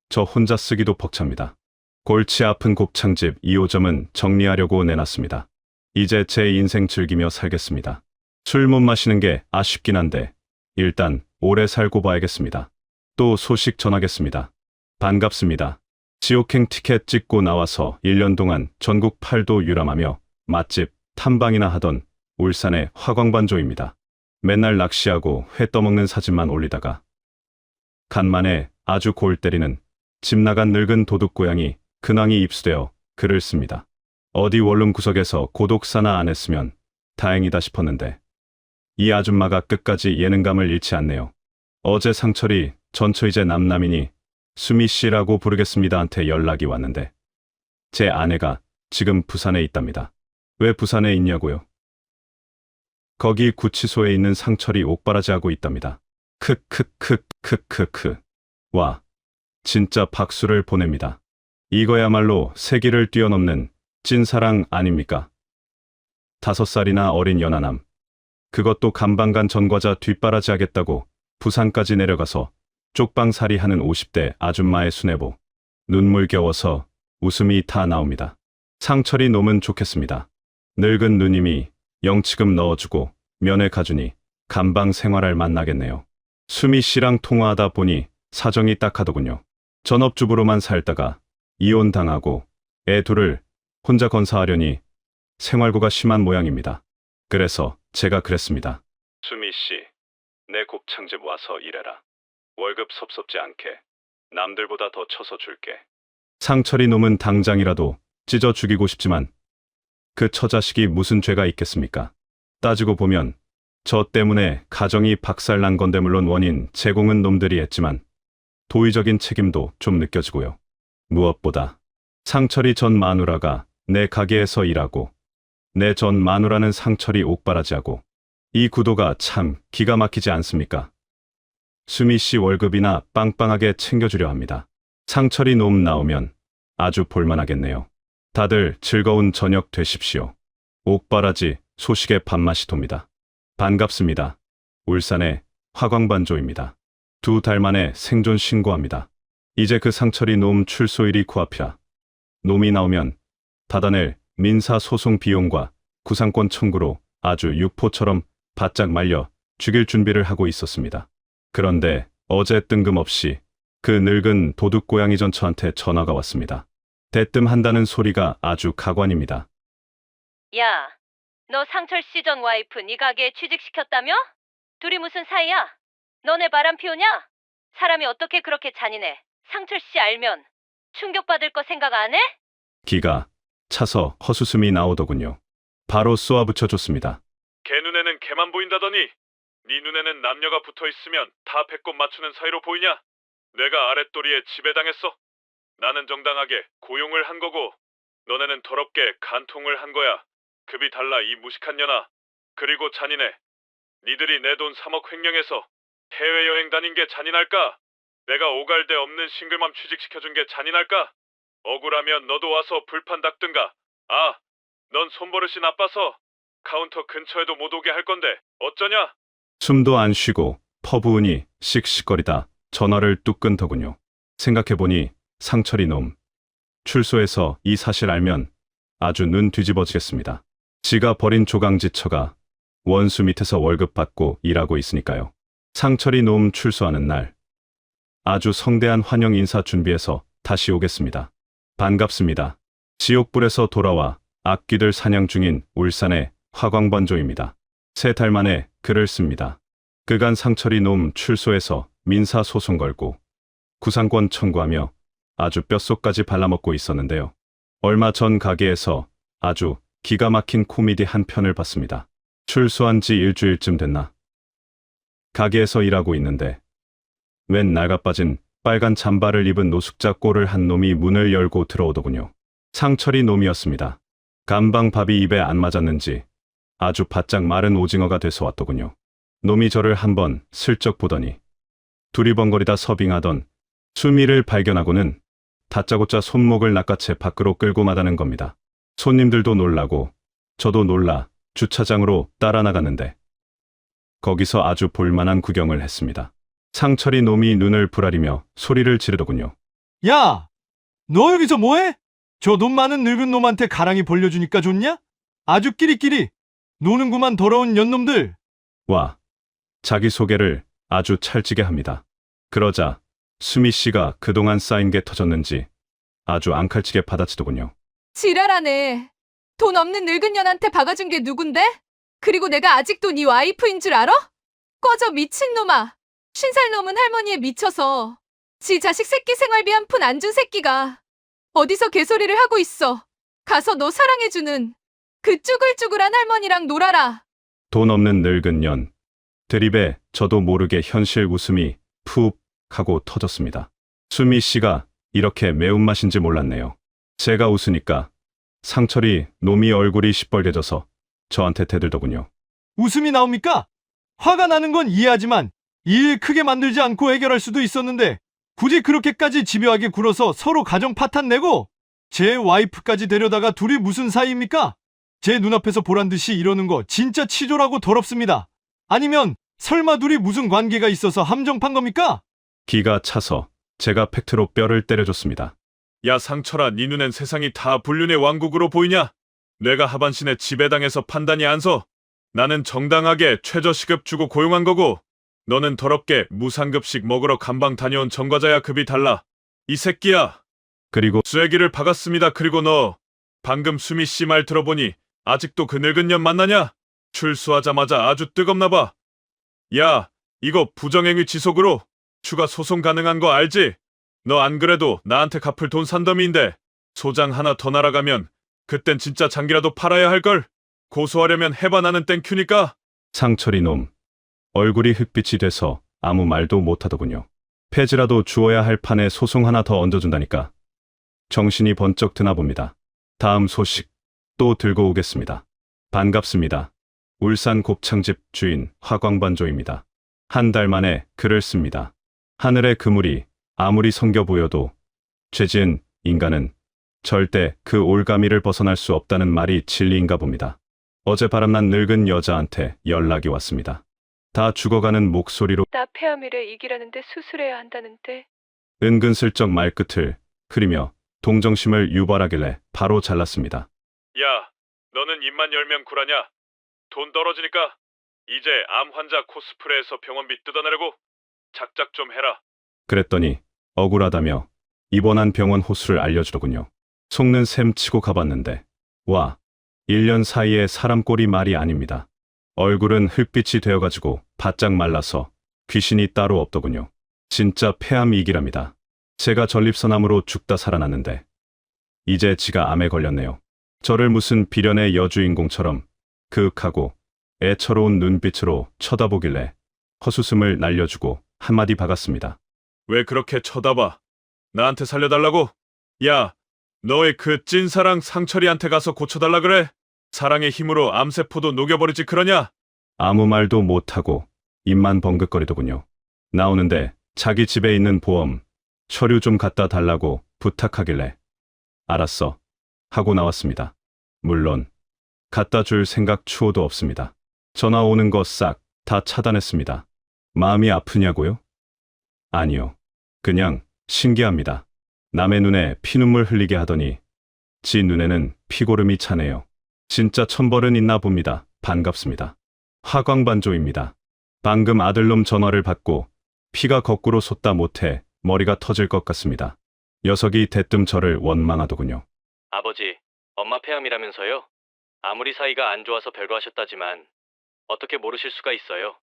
저 혼자 쓰기도 벅찹니다. 골치 아픈 곱창집 2호점은 정리하려고 내놨습니다. 이제 제 인생 즐기며 살겠습니다. 술 못 마시는 게 아쉽긴 한데 일단 오래 살고 봐야겠습니다. 또 소식 전하겠습니다. 반갑습니다. 지옥행 티켓 찍고 나와서 1년 동안 전국 8도 유람하며 맛집, 탐방이나 하던 울산의 화광반조입니다. 맨날 낚시하고 회 떠먹는 사진만 올리다가 간만에 아주 골 때리는 집 나간 늙은 도둑고양이 근황이 입수되어 글을 씁니다. 어디 원룸 구석에서 고독사나 안 했으면 다행이다 싶었는데 이 아줌마가 끝까지 예능감을 잃지 않네요. 어제 상철이 전처 이제 남남이니 수미 씨라고 부르겠습니다 한테 연락이 왔는데 제 아내가 지금 부산에 있답니다. 왜 부산에 있냐고요? 거기 구치소에 있는 상철이 옥바라지 하고 있답니다. 크크크크크크. 와, 진짜 박수를 보냅니다. 이거야말로 세기를 뛰어넘는 찐사랑 아닙니까? 5살이나 어린 연하남. 그것도 간방간 전과자 뒷바라지 하겠다고 부산까지 내려가서 쪽방살이 하는 50대 아줌마의 수뇌보. 눈물겨워서 웃음이 다 나옵니다. 상철이 놈은 좋겠습니다. 늙은 누님이 영치금 넣어주고 면회 가주니 감방 생활할 만나겠네요. 수미 씨랑 통화하다 보니 사정이 딱하더군요. 전업주부로만 살다가 이혼당하고 애 둘을 혼자 건사하려니 생활고가 심한 모양입니다. 그래서 제가 그랬습니다. 수미 씨, 내 곱창집 와서 일해라. 월급 섭섭지 않게 남들보다 더 쳐서 줄게. 상철이 놈은 당장이라도 찢어 죽이고 싶지만 그 처자식이 무슨 죄가 있겠습니까? 따지고 보면 저 때문에 가정이 박살난 건데 물론 원인 제공은 놈들이 했지만 도의적인 책임도 좀 느껴지고요. 무엇보다 상철이 전 마누라가 내 가게에서 일하고 내 전 마누라는 상철이 옥바라지하고 이 구도가 참 기가 막히지 않습니까? 수미 씨 월급이나 빵빵하게 챙겨주려 합니다. 상철이 놈 나오면 아주 볼만하겠네요. 다들 즐거운 저녁 되십시오. 옥바라지 소식에 밥맛이 돕니다. 반갑습니다. 울산의 화광반조입니다. 2달 만에 생존 신고합니다. 이제 그 상철이 놈 출소일이 코앞이라 놈이 나오면 받아낼 민사소송 비용과 구상권 청구로 아주 육포처럼 바짝 말려 죽일 준비를 하고 있었습니다. 그런데 어제 뜬금없이 그 늙은 도둑고양이 전처한테 전화가 왔습니다. 대뜸한다는 소리가 아주 가관입니다. 야, 너 상철 씨 전 와이프 네 가게에 취직시켰다며? 둘이 무슨 사이야? 너네 바람 피우냐? 사람이 어떻게 그렇게 잔인해? 상철 씨 알면 충격받을 거 생각 안 해? 기가 차서 헛웃음이 나오더군요. 바로 쏘아붙여줬습니다. 걔 눈에는 걔만 보인다더니 네 눈에는 남녀가 붙어 있으면 다 배꼽 맞추는 사이로 보이냐? 내가 아랫도리에 지배당했어. 나는 정당하게 고용을 한 거고 너네는 더럽게 간통을 한 거야. 급이 달라 이 무식한 년아. 그리고 잔인해. 니들이 내 돈 3억 횡령해서 해외여행 다닌 게 잔인할까? 내가 오갈 데 없는 싱글맘 취직시켜준 게 잔인할까? 억울하면 너도 와서 불판 닦든가. 아, 넌 손버릇이 나빠서 카운터 근처에도 못 오게 할 건데 어쩌냐? 숨도 안 쉬고 퍼부으니 씩씩거리다 전화를 뚝 끊더군요. 생각해보니 상철이 놈. 출소해서 이 사실 알면 아주 눈 뒤집어지겠습니다. 지가 버린 조강지처가 원수 밑에서 월급 받고 일하고 있으니까요. 상철이 놈 출소하는 날 아주 성대한 환영 인사 준비해서 다시 오겠습니다. 반갑습니다. 지옥불에서 돌아와 악귀들 사냥 중인 울산의 화광반조입니다. 3달 만에 글을 씁니다. 그간 상철이 놈 출소해서 민사소송 걸고 구상권 청구하며 아주 뼛속까지 발라먹고 있었는데요. 얼마 전 가게에서 아주 기가 막힌 코미디 한 편을 봤습니다. 출소한 지 일주일쯤 됐나? 가게에서 일하고 있는데 웬 낡아빠진 빨간 잠바를 입은 노숙자 꼴을 한 놈이 문을 열고 들어오더군요. 상철이 놈이었습니다. 감방밥이 입에 안 맞았는지 아주 바짝 마른 오징어가 돼서 왔더군요. 놈이 저를 한번 슬쩍 보더니 두리번거리다 서빙하던 수미를 발견하고는 다짜고짜 손목을 낚아채 밖으로 끌고 마다는 겁니다. 손님들도 놀라고 저도 놀라 주차장으로 따라 나갔는데 거기서 아주 볼만한 구경을 했습니다. 상철이 놈이 눈을 부라리며 소리를 지르더군요. 야, 너 여기서 뭐해? 저 돈 많은 늙은 놈한테 가랑이 벌려주니까 좋냐? 아주 끼리끼리 노는구만 더러운 년놈들. 와, 자기소개를 아주 찰지게 합니다. 그러자 수미 씨가 그동안 쌓인 게 터졌는지 아주 앙칼지게 받아치더군요. 지랄하네. 돈 없는 늙은 년한테 박아준 게 누군데? 그리고 내가 아직도 네 와이프인 줄 알아? 꺼져 미친놈아. 50살 넘은 할머니에 미쳐서 지 자식 새끼 생활비 한 푼 안 준 새끼가 어디서 개소리를 하고 있어. 가서 너 사랑해주는 그 쭈글쭈글한 할머니랑 놀아라. 돈 없는 늙은 년. 드립에 저도 모르게 현실 웃음이 푹 하고 터졌습니다. 수미 씨가 이렇게 매운맛인지 몰랐네요. 제가 웃으니까 상철이 놈이 얼굴이 시뻘개져서 저한테 대들더군요. 웃음이 나옵니까? 화가 나는 건 이해하지만 일 크게 만들지 않고 해결할 수도 있었는데 굳이 그렇게까지 집요하게 굴어서 서로 가정 파탄 내고 제 와이프까지 데려다가 둘이 무슨 사이입니까? 제 눈앞에서 보란 듯이 이러는 거 진짜 치졸하고 더럽습니다. 아니면 설마 둘이 무슨 관계가 있어서 함정판 겁니까? 기가 차서 제가 팩트로 뼈를 때려줬습니다. 야 상철아, 네 눈엔 세상이 다 불륜의 왕국으로 보이냐? 내가 하반신에 지배당해서 판단이 안 서. 나는 정당하게 최저시급 주고 고용한 거고 너는 더럽게 무상급식 먹으러 감방 다녀온 전과자야. 급이 달라. 이 새끼야. 그리고 쐐기를 박았습니다. 그리고 너 방금 수미 씨 말 들어보니 아직도 그 늙은 년 만나냐? 출소하자마자 아주 뜨겁나 봐. 야, 이거 부정행위 지속으로 추가 소송 가능한 거 알지? 너 안 그래도 나한테 갚을 돈 산더미인데 소장 하나 더 날아가면 그땐 진짜 장기라도 팔아야 할걸. 고소하려면 해봐. 나는 땡큐니까. 상철이 놈. 얼굴이 흑빛이 돼서 아무 말도 못하더군요. 폐지라도 주어야 할 판에 소송 하나 더 얹어준다니까. 정신이 번쩍 드나 봅니다. 다음 소식 또 들고 오겠습니다. 반갑습니다. 울산 곱창집 주인 화광반조입니다. 한 달 만에 글을 씁니다. 하늘의 그물이 아무리 성겨 보여도 죄지은 인간은 절대 그 올가미를 벗어날 수 없다는 말이 진리인가 봅니다. 어제 바람난 늙은 여자한테 연락이 왔습니다. 다 죽어가는 목소리로 나 폐암이래 이기라는데 수술해야 한다는데. 은근슬쩍 말끝을 흐리며 동정심을 유발하길래 바로 잘랐습니다. 야, 너는 입만 열면 굴하냐? 돈 떨어지니까 이제 암 환자 코스프레해서 병원비 뜯어내려고 작작 좀 해라. 그랬더니 억울하다며 입원한 병원 호수를 알려주더군요. 속는 셈 치고 가봤는데 와, 1년 사이에 사람 꼴이 말이 아닙니다. 얼굴은 흙빛이 되어가지고 바짝 말라서 귀신이 따로 없더군요. 진짜 폐암 이기랍니다. 제가 전립선암으로 죽다 살아났는데 이제 지가 암에 걸렸네요. 저를 무슨 비련의 여주인공처럼 그윽하고 애처로운 눈빛으로 쳐다보길래 헛웃음을 날려주고 한마디 박았습니다. 왜 그렇게 쳐다봐? 나한테 살려달라고? 야, 너의 그 찐사랑 상철이한테 가서 고쳐달라 그래? 사랑의 힘으로 암세포도 녹여버리지 그러냐? 아무 말도 못하고 입만 벙긋거리더군요. 나오는데 자기 집에 있는 보험, 서류 좀 갖다 달라고 부탁하길래 알았어 하고 나왔습니다. 물론 갖다 줄 생각 추호도 없습니다. 전화 오는 거 싹 다 차단했습니다. 마음이 아프냐고요? 아니요. 그냥 신기합니다. 남의 눈에 피눈물 흘리게 하더니 지 눈에는 피고름이 차네요. 진짜 천벌은 있나 봅니다. 반갑습니다. 화광반조입니다. 방금 아들놈 전화를 받고 피가 거꾸로 솟다 못해 머리가 터질 것 같습니다. 녀석이 대뜸 저를 원망하더군요. 아버지, 엄마 폐암이라면서요? 아무리 사이가 안 좋아서 별거하셨다지만 어떻게 모르실 수가 있어요?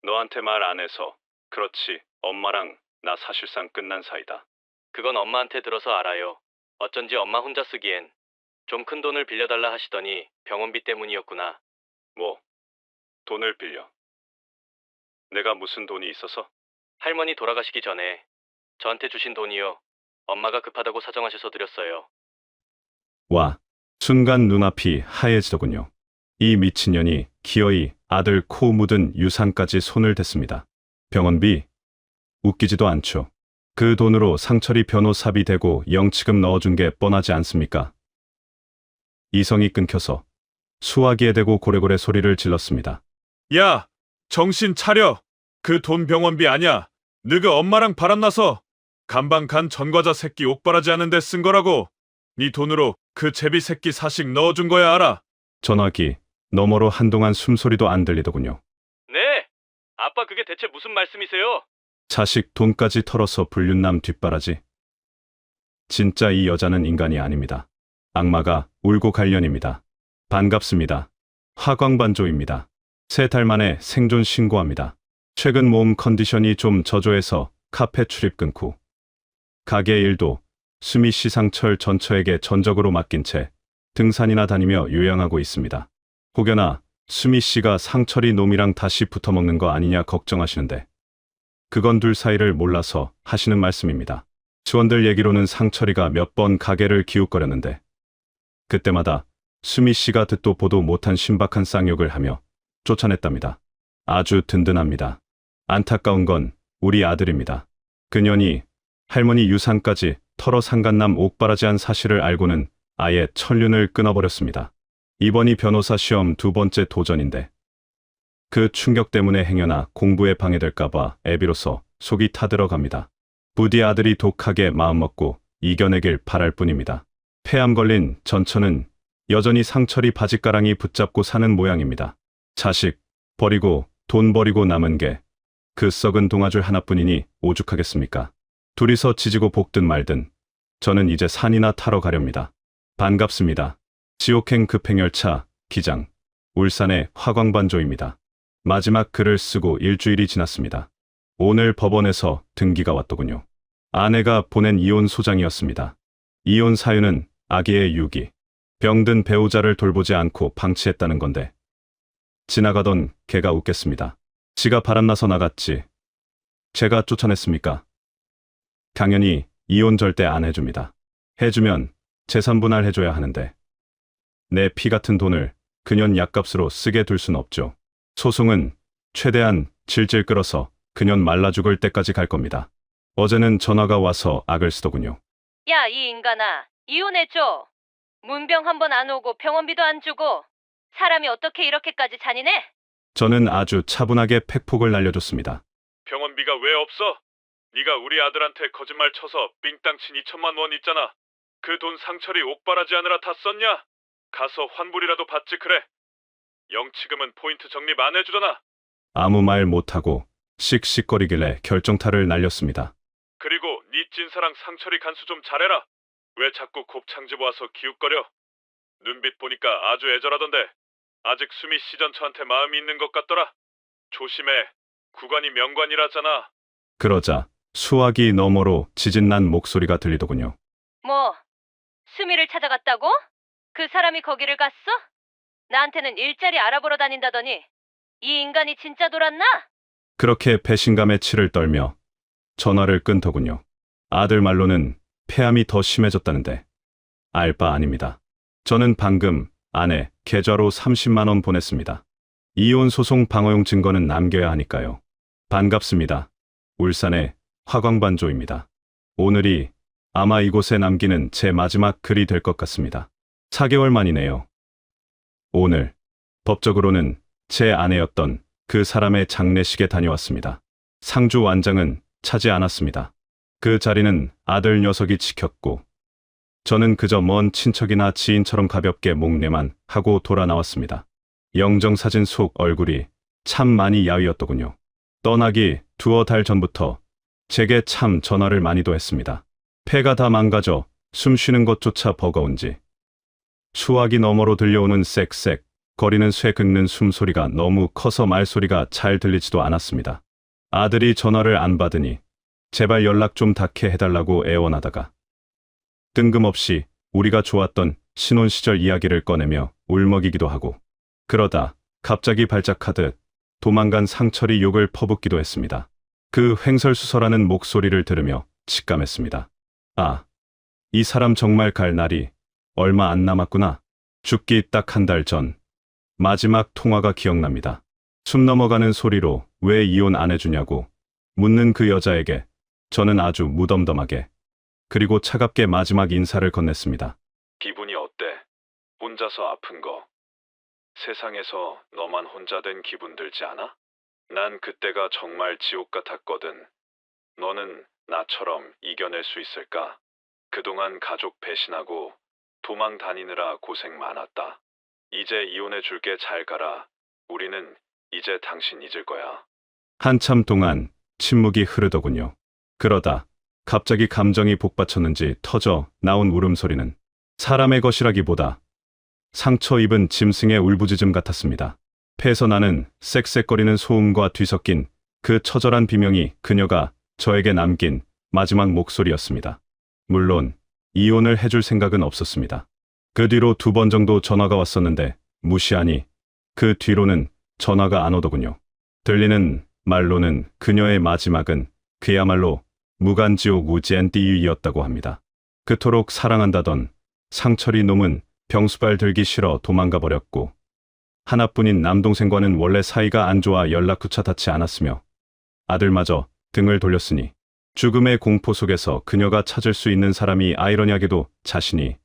너한테 말 안 해서 그렇지. 엄마랑 나 사실상 끝난 사이다. 그건 엄마한테 들어서 알아요. 어쩐지 엄마 혼자 쓰기엔 좀 큰 돈을 빌려달라 하시더니 병원비 때문이었구나. 뭐? 돈을 빌려? 내가 무슨 돈이 있어서? 할머니 돌아가시기 전에 저한테 주신 돈이요. 엄마가 급하다고 사정하셔서 드렸어요. 와, 순간 눈앞이 하얘지더군요. 이 미친년이 기어이 아들 코 묻은 유산까지 손을 댔습니다. 병원비? 웃기지도 않죠. 그 돈으로 상철이 변호사비 되고 영치금 넣어준 게 뻔하지 않습니까? 이성이 끊겨서 수화기에 대고 고래고래 소리를 질렀습니다. 야, 정신 차려. 그 돈 병원비 아냐. 너가 엄마랑 바람나서 간방 간 전과자 새끼 옥바라지 하는데 쓴 거라고. 네 돈으로 그 제비 새끼 사식 넣어준 거야 알아. 전화기 너머로 한동안 숨소리도 안 들리더군요. 네! 아빠 그게 대체 무슨 말씀이세요? 자식 돈까지 털어서 불륜남 뒷바라지. 진짜 이 여자는 인간이 아닙니다. 악마가 울고 갈련입니다. 반갑습니다. 화광반조입니다. 3달 만에 생존 신고합니다. 최근 몸 컨디션이 좀 저조해서 카페 출입 끊고 가게 일도 수미 씨 상철 전처에게 전적으로 맡긴 채 등산이나 다니며 요양하고 있습니다. 혹여나 수미 씨가 상철이 놈이랑 다시 붙어먹는 거 아니냐 걱정하시는데 그건 둘 사이를 몰라서 하시는 말씀입니다. 직원들 얘기로는 상철이가 몇 번 가게를 기웃거렸는데 그때마다 수미 씨가 듣도 보도 못한 신박한 쌍욕을 하며 쫓아냈답니다. 아주 든든합니다. 안타까운 건 우리 아들입니다. 그년이 할머니 유산까지 털어 상간남 옥바라지한 사실을 알고는 아예 천륜을 끊어버렸습니다. 이번이 변호사 시험 2번째 도전인데 그 충격 때문에 행여나 공부에 방해될까봐 애비로서 속이 타들어갑니다. 부디 아들이 독하게 마음먹고 이겨내길 바랄 뿐입니다. 폐암 걸린 전처는 여전히 상철이 바짓가랑이 붙잡고 사는 모양입니다. 자식 버리고 돈 버리고 남은 게 그 썩은 동아줄 하나뿐이니 오죽하겠습니까? 둘이서 지지고 볶든 말든 저는 이제 산이나 타러 가렵니다. 반갑습니다. 지옥행 급행열차 기장 울산의 화광반조입니다. 마지막 글을 쓰고 일주일이 지났습니다. 오늘 법원에서 등기가 왔더군요. 아내가 보낸 이혼 소장이었습니다. 이혼 사유는 아기의 유기, 병든 배우자를 돌보지 않고 방치했다는 건데 지나가던 개가 웃겠습니다. 지가 바람나서 나갔지. 제가 쫓아냈습니까? 당연히 이혼 절대 안 해줍니다. 해주면 재산 분할해줘야 하는데 내 피 같은 돈을 그년 약값으로 쓰게 둘 순 없죠. 소송은 최대한 질질 끌어서 그년 말라 죽을 때까지 갈 겁니다. 어제는 전화가 와서 악을 쓰더군요. 야, 이 인간아. 이혼해줘. 문병 한 번 안 오고 병원비도 안 주고 사람이 어떻게 이렇게까지 잔인해? 저는 아주 차분하게 팩폭을 날려줬습니다. 병원비가 왜 없어? 네가 우리 아들한테 거짓말 쳐서 삥땅 친 2천만 원 있잖아. 그 돈 상철이 옥바라지 하느라 다 썼냐? 가서 환불이라도 받지 그래. 영치금은 포인트 적립 안 해주잖아. 아무 말 못하고 씩씩거리길래 결정타를 날렸습니다. 그리고 네 찐사랑 상철이 간수 좀 잘해라. 왜 자꾸 곱창 집어와서 기웃거려? 눈빛 보니까 아주 애절하던데 아직 수미 씨 전처한테 마음이 있는 것 같더라. 조심해. 구관이 명관이라잖아. 그러자 수화기 너머로 지진난 목소리가 들리더군요. 뭐, 수미를 찾아갔다고? 그 사람이 거기를 갔어? 나한테는 일자리 알아보러 다닌다더니 이 인간이 진짜 돌았나? 그렇게 배신감에 치를 떨며 전화를 끊더군요. 아들 말로는 폐암이 더 심해졌다는데 알 바 아닙니다. 저는 방금 아내 계좌로 30만 원 보냈습니다. 이혼 소송 방어용 증거는 남겨야 하니까요. 반갑습니다. 울산의 화광반조입니다. 오늘이 아마 이곳에 남기는 제 마지막 글이 될 것 같습니다. 4개월 만이네요. 오늘 법적으로는 제 아내였던 그 사람의 장례식에 다녀왔습니다. 상주 완장은 차지 않았습니다. 그 자리는 아들 녀석이 지켰고 저는 그저 먼 친척이나 지인처럼 가볍게 목례만 하고 돌아 나왔습니다. 영정사진 속 얼굴이 참 많이 야위었더군요. 떠나기 2달 전부터 제게 참 전화를 많이도 했습니다. 폐가 다 망가져 숨 쉬는 것조차 버거운지 수화기 너머로 들려오는 쌕쌕 거리는 쇠 긁는 숨소리가 너무 커서 말소리가 잘 들리지도 않았습니다. 아들이 전화를 안 받으니 제발 연락 좀 닿게 해달라고 애원하다가 뜬금없이 우리가 좋았던 신혼 시절 이야기를 꺼내며 울먹이기도 하고 그러다 갑자기 발작하듯 도망간 상철이 욕을 퍼붓기도 했습니다. 그 횡설수설하는 목소리를 들으며 직감했습니다. 아, 이 사람 정말 갈 날이 얼마 안 남았구나. 죽기 딱 1달 전 마지막 통화가 기억납니다. 숨 넘어가는 소리로 왜 이혼 안 해주냐고 묻는 그 여자에게 저는 아주 무덤덤하게 그리고 차갑게 마지막 인사를 건넸습니다. 기분이 어때? 혼자서 아픈 거. 세상에서 너만 혼자 된 기분 들지 않아? 난 그때가 정말 지옥 같았거든. 너는 나처럼 이겨낼 수 있을까? 그동안 가족 배신하고 도망 다니느라 고생 많았다. 이제 이혼해 줄게. 잘 가라. 우리는 이제 당신 잊을 거야. 한참 동안 침묵이 흐르더군요. 그러다 갑자기 감정이 복받쳤는지 터져 나온 울음소리는 사람의 것이라기보다 상처 입은 짐승의 울부짖음 같았습니다. 폐에서 나는 쌕쌕거리는 소음과 뒤섞인 그 처절한 비명이 그녀가 저에게 남긴 마지막 목소리였습니다. 물론 이혼을 해줄 생각은 없었습니다. 그 뒤로 2번 정도 전화가 왔었는데 무시하니 그 뒤로는 전화가 안 오더군요. 들리는 말로는 그녀의 마지막은 그야말로 무간지옥 우젠띠유이였다고 합니다. 그토록 사랑한다던 상철이 놈은 병수발 들기 싫어 도망가 버렸고 하나뿐인 남동생과는 원래 사이가 안 좋아 연락조차 닿지 않았으며 아들마저 등을 돌렸으니 죽음의 공포 속에서 그녀가 찾을 수 있는 사람이 아이러니하게도 자신이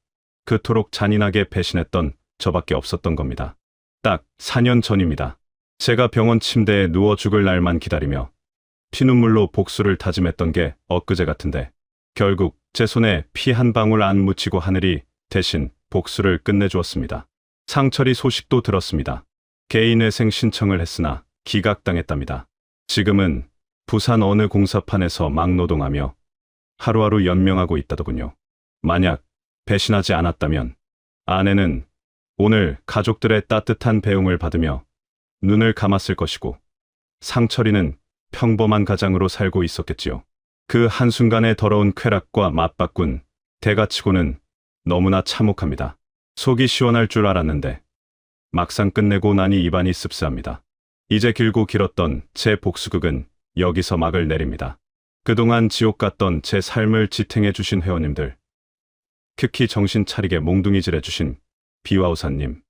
그토록 잔인하게 배신했던 저밖에 없었던 겁니다. 딱 4년 전입니다. 제가 병원 침대에 누워 죽을 날만 기다리며 피눈물로 복수를 다짐했던 게 엊그제 같은데 결국 제 손에 피 한 방울 안 묻히고 하늘이 대신 복수를 끝내주었습니다. 상철이 소식도 들었습니다. 개인회생 신청을 했으나 기각당했답니다. 지금은 부산 어느 공사판에서 막노동하며 하루하루 연명하고 있다더군요. 만약 배신하지 않았다면 아내는 오늘 가족들의 따뜻한 배웅을 받으며 눈을 감았을 것이고 상철이는 평범한 가장으로 살고 있었겠지요. 그 한순간의 더러운 쾌락과 맞바꾼 대가치고는 너무나 참혹합니다. 속이 시원할 줄 알았는데 막상 끝내고 나니 입안이 씁쓸합니다. 이제 길고 길었던 제 복수극은 여기서 막을 내립니다. 그동안 지옥 같던 제 삶을 지탱해 주신 회원님들, 특히 정신 차리게 몽둥이질 해주신 비와우사님,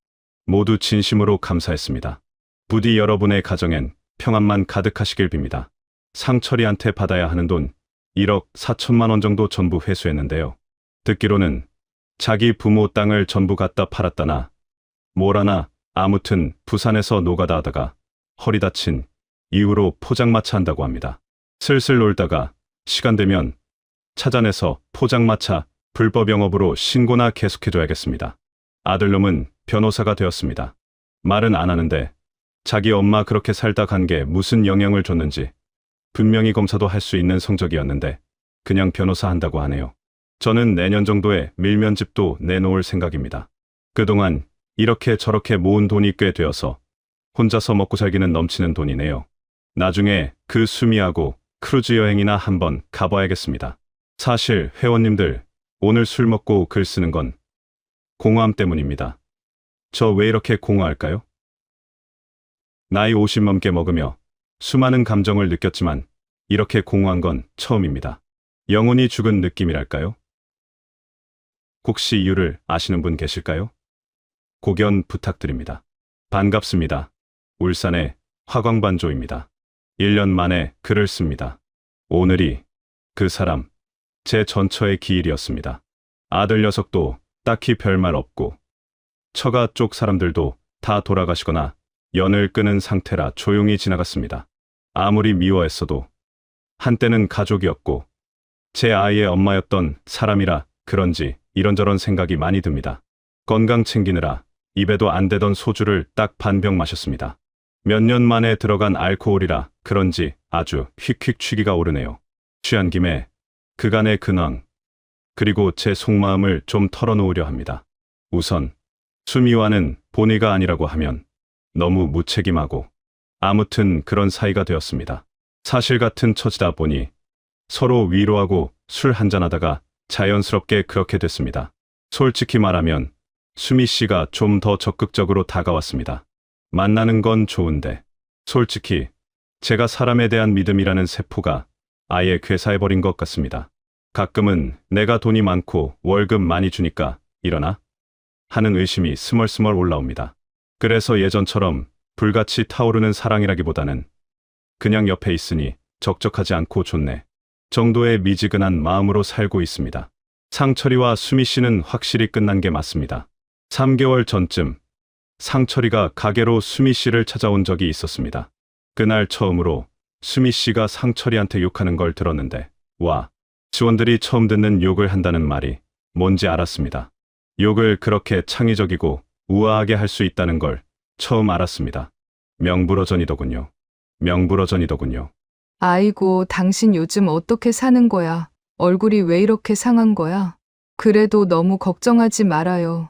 모두 진심으로 감사했습니다. 부디 여러분의 가정엔 평안만 가득하시길 빕니다. 상철이한테 받아야 하는 돈 1억 4천만 원 정도 전부 회수했는데요. 듣기로는 자기 부모 땅을 전부 갖다 팔았다나 뭐라나 아무튼 부산에서 노가다 하다가 허리 다친 이후로 포장마차 한다고 합니다. 슬슬 놀다가 시간 되면 찾아내서 포장마차 불법 영업으로 신고나 계속해줘야겠습니다. 아들놈은 변호사가 되었습니다. 말은 안 하는데 자기 엄마 그렇게 살다 간 게 무슨 영향을 줬는지 분명히 검사도 할 수 있는 성적이었는데 그냥 변호사 한다고 하네요. 저는 내년 정도에 밀면집도 내놓을 생각입니다. 그동안 이렇게 저렇게 모은 돈이 꽤 되어서 혼자서 먹고 살기는 넘치는 돈이네요. 나중에 그 수미하고 크루즈 여행이나 한번 가봐야겠습니다. 사실 회원님들 오늘 술 먹고 글 쓰는 건 공허함 때문입니다. 저 왜 이렇게 공허할까요? 나이 50 넘게 먹으며 수많은 감정을 느꼈지만 이렇게 공허한 건 처음입니다. 영혼이 죽은 느낌이랄까요? 혹시 이유를 아시는 분 계실까요? 고견 부탁드립니다. 반갑습니다. 울산의 화광반조입니다. 1년 만에 글을 씁니다. 오늘이 그 사람, 제 전처의 기일이었습니다. 아들 녀석도 딱히 별말 없고 처가 쪽 사람들도 다 돌아가시거나 연을 끊은 상태라 조용히 지나갔습니다. 아무리 미워했어도 한때는 가족이었고 제 아이의 엄마였던 사람이라 그런지 이런저런 생각이 많이 듭니다. 건강 챙기느라 입에도 안 대던 소주를 딱 반 병 마셨습니다. 몇 년 만에 들어간 알코올이라 그런지 아주 휙휙 취기가 오르네요. 취한 김에 그간의 근황, 그리고 제 속마음을 좀 털어놓으려 합니다. 우선 수미와는 본의가 아니라고 하면 너무 무책임하고 아무튼 그런 사이가 되었습니다. 사실 같은 처지다 보니 서로 위로하고 술 한잔하다가 자연스럽게 그렇게 됐습니다. 솔직히 말하면 수미 씨가 좀 더 적극적으로 다가왔습니다. 만나는 건 좋은데 솔직히 제가 사람에 대한 믿음이라는 세포가 아예 괴사해버린 것 같습니다. 가끔은 내가 돈이 많고 월급 많이 주니까 이러나? 하는 의심이 스멀스멀 올라옵니다. 그래서 예전처럼 불같이 타오르는 사랑이라기보다는 그냥 옆에 있으니 적적하지 않고 좋네 정도의 미지근한 마음으로 살고 있습니다. 상철이와 수미 씨는 확실히 끝난 게 맞습니다. 3개월 전쯤 상철이가 가게로 수미 씨를 찾아온 적이 있었습니다. 그날 처음으로 수미 씨가 상철이한테 욕하는 걸 들었는데 와, 직원들이 처음 듣는 욕을 한다는 말이 뭔지 알았습니다. 욕을 그렇게 창의적이고 우아하게 할 수 있다는 걸 처음 알았습니다. 명불허전이더군요. 명불허전이더군요. 아이고, 당신 요즘 어떻게 사는 거야? 얼굴이 왜 이렇게 상한 거야? 그래도 너무 걱정하지 말아요.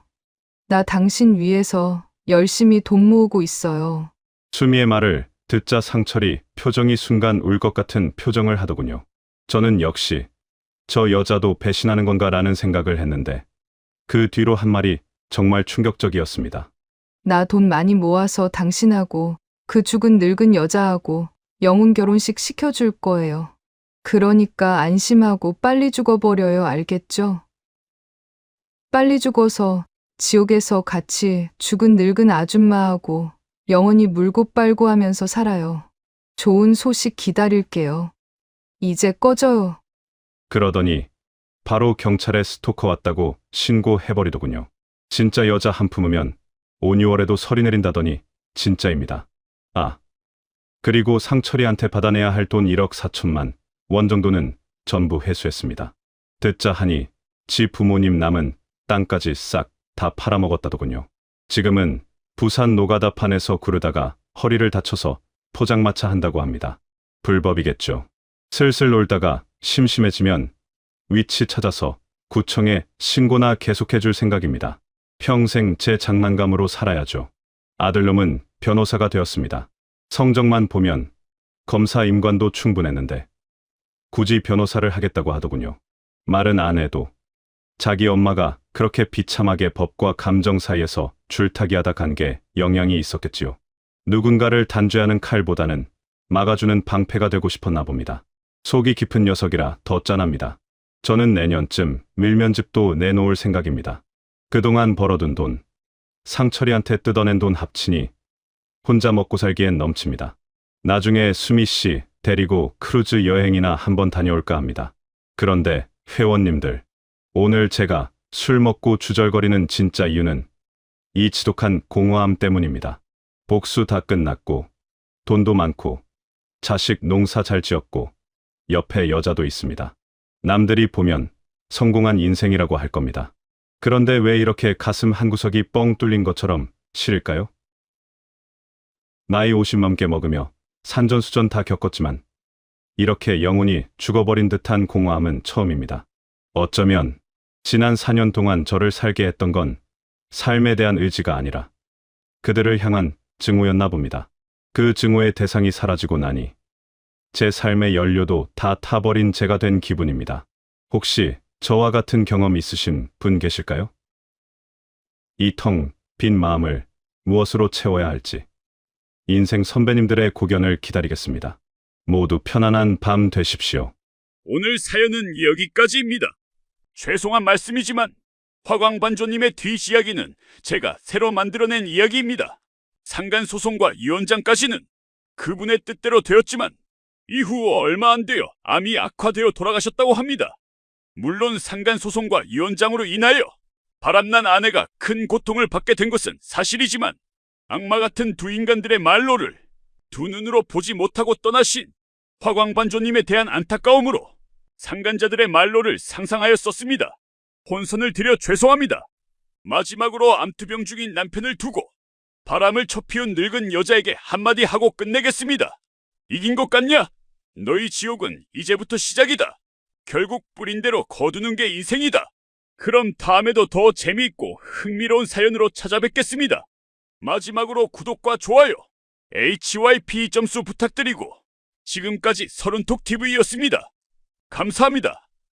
나 당신 위해서 열심히 돈 모으고 있어요. 수미의 말을 듣자 상철이 표정이 순간 울 것 같은 표정을 하더군요. 저는 역시 저 여자도 배신하는 건가라는 생각을 했는데 그 뒤로 한 말이 정말 충격적이었습니다. 나 돈 많이 모아서 당신하고 그 죽은 늙은 여자하고 영혼 결혼식 시켜줄 거예요. 그러니까 안심하고 빨리 죽어버려요, 알겠죠? 빨리 죽어서 지옥에서 같이 죽은 늙은 아줌마하고 영원히 물고 빨고 하면서 살아요. 좋은 소식 기다릴게요. 이제 꺼져요. 그러더니 바로 경찰에 스토커 왔다고 신고해버리더군요. 진짜 여자 한 품으면 5, 6월에도 설이 내린다더니 진짜입니다. 아, 그리고 상철이한테 받아내야 할 돈 1억 4천만 원 정도는 전부 회수했습니다. 듣자 하니 지 부모님 남은 땅까지 싹 다 팔아먹었다더군요. 지금은 부산 노가다판에서 구르다가 허리를 다쳐서 포장마차 한다고 합니다. 불법이겠죠. 슬슬 놀다가 심심해지면 위치 찾아서 구청에 신고나 계속해줄 생각입니다. 평생 제 장난감으로 살아야죠. 아들놈은 변호사가 되었습니다. 성적만 보면 검사 임관도 충분했는데 굳이 변호사를 하겠다고 하더군요. 말은 안 해도 자기 엄마가 그렇게 비참하게 법과 감정 사이에서 줄타기하다 간 게 영향이 있었겠지요. 누군가를 단죄하는 칼보다는 막아주는 방패가 되고 싶었나 봅니다. 속이 깊은 녀석이라 더 짠합니다. 저는 내년쯤 밀면집도 내놓을 생각입니다. 그동안 벌어둔 돈, 상철이한테 뜯어낸 돈 합치니 혼자 먹고 살기엔 넘칩니다. 나중에 수미 씨 데리고 크루즈 여행이나 한번 다녀올까 합니다. 그런데 회원님들, 오늘 제가 술 먹고 주절거리는 진짜 이유는 이 지독한 공허함 때문입니다. 복수 다 끝났고 돈도 많고 자식 농사 잘 지었고 옆에 여자도 있습니다. 남들이 보면 성공한 인생이라고 할 겁니다. 그런데 왜 이렇게 가슴 한구석이 뻥 뚫린 것처럼 싫을까요? 나이 50 넘게 먹으며 산전수전 다 겪었지만 이렇게 영혼이 죽어버린 듯한 공허함은 처음입니다. 어쩌면 지난 4년 동안 저를 살게 했던 건 삶에 대한 의지가 아니라 그들을 향한 증오였나 봅니다. 그 증오의 대상이 사라지고 나니 제 삶의 연료도 다 타버린 제가 된 기분입니다. 혹시 저와 같은 경험 있으신 분 계실까요? 이 텅 빈 마음을 무엇으로 채워야 할지 인생 선배님들의 고견을 기다리겠습니다. 모두 편안한 밤 되십시오. 오늘 사연은 여기까지입니다. 죄송한 말씀이지만 화광반조님의 뒷이야기는 제가 새로 만들어낸 이야기입니다. 상간소송과 유언장까지는 그분의 뜻대로 되었지만 이후 얼마 안 되어 암이 악화되어 돌아가셨다고 합니다. 물론 상간소송과 유언장으로 인하여 바람난 아내가 큰 고통을 받게 된 것은 사실이지만 악마 같은 두 인간들의 말로를 두 눈으로 보지 못하고 떠나신 화광반조님에 대한 안타까움으로 상간자들의 말로를 상상하여 썼습니다. 혼선을 드려 죄송합니다. 마지막으로 암투병 중인 남편을 두고 바람을 쳐피운 늙은 여자에게 한마디 하고 끝내겠습니다. 이긴 것 같냐? 너희 지옥은 이제부터 시작이다. 결국 뿌린 대로 거두는 게 인생이다. 그럼 다음에도 더 재미있고 흥미로운 사연으로 찾아뵙겠습니다. 마지막으로 구독과 좋아요, HYP 점수 부탁드리고 지금까지 서른톡TV였습니다. 감사합니다.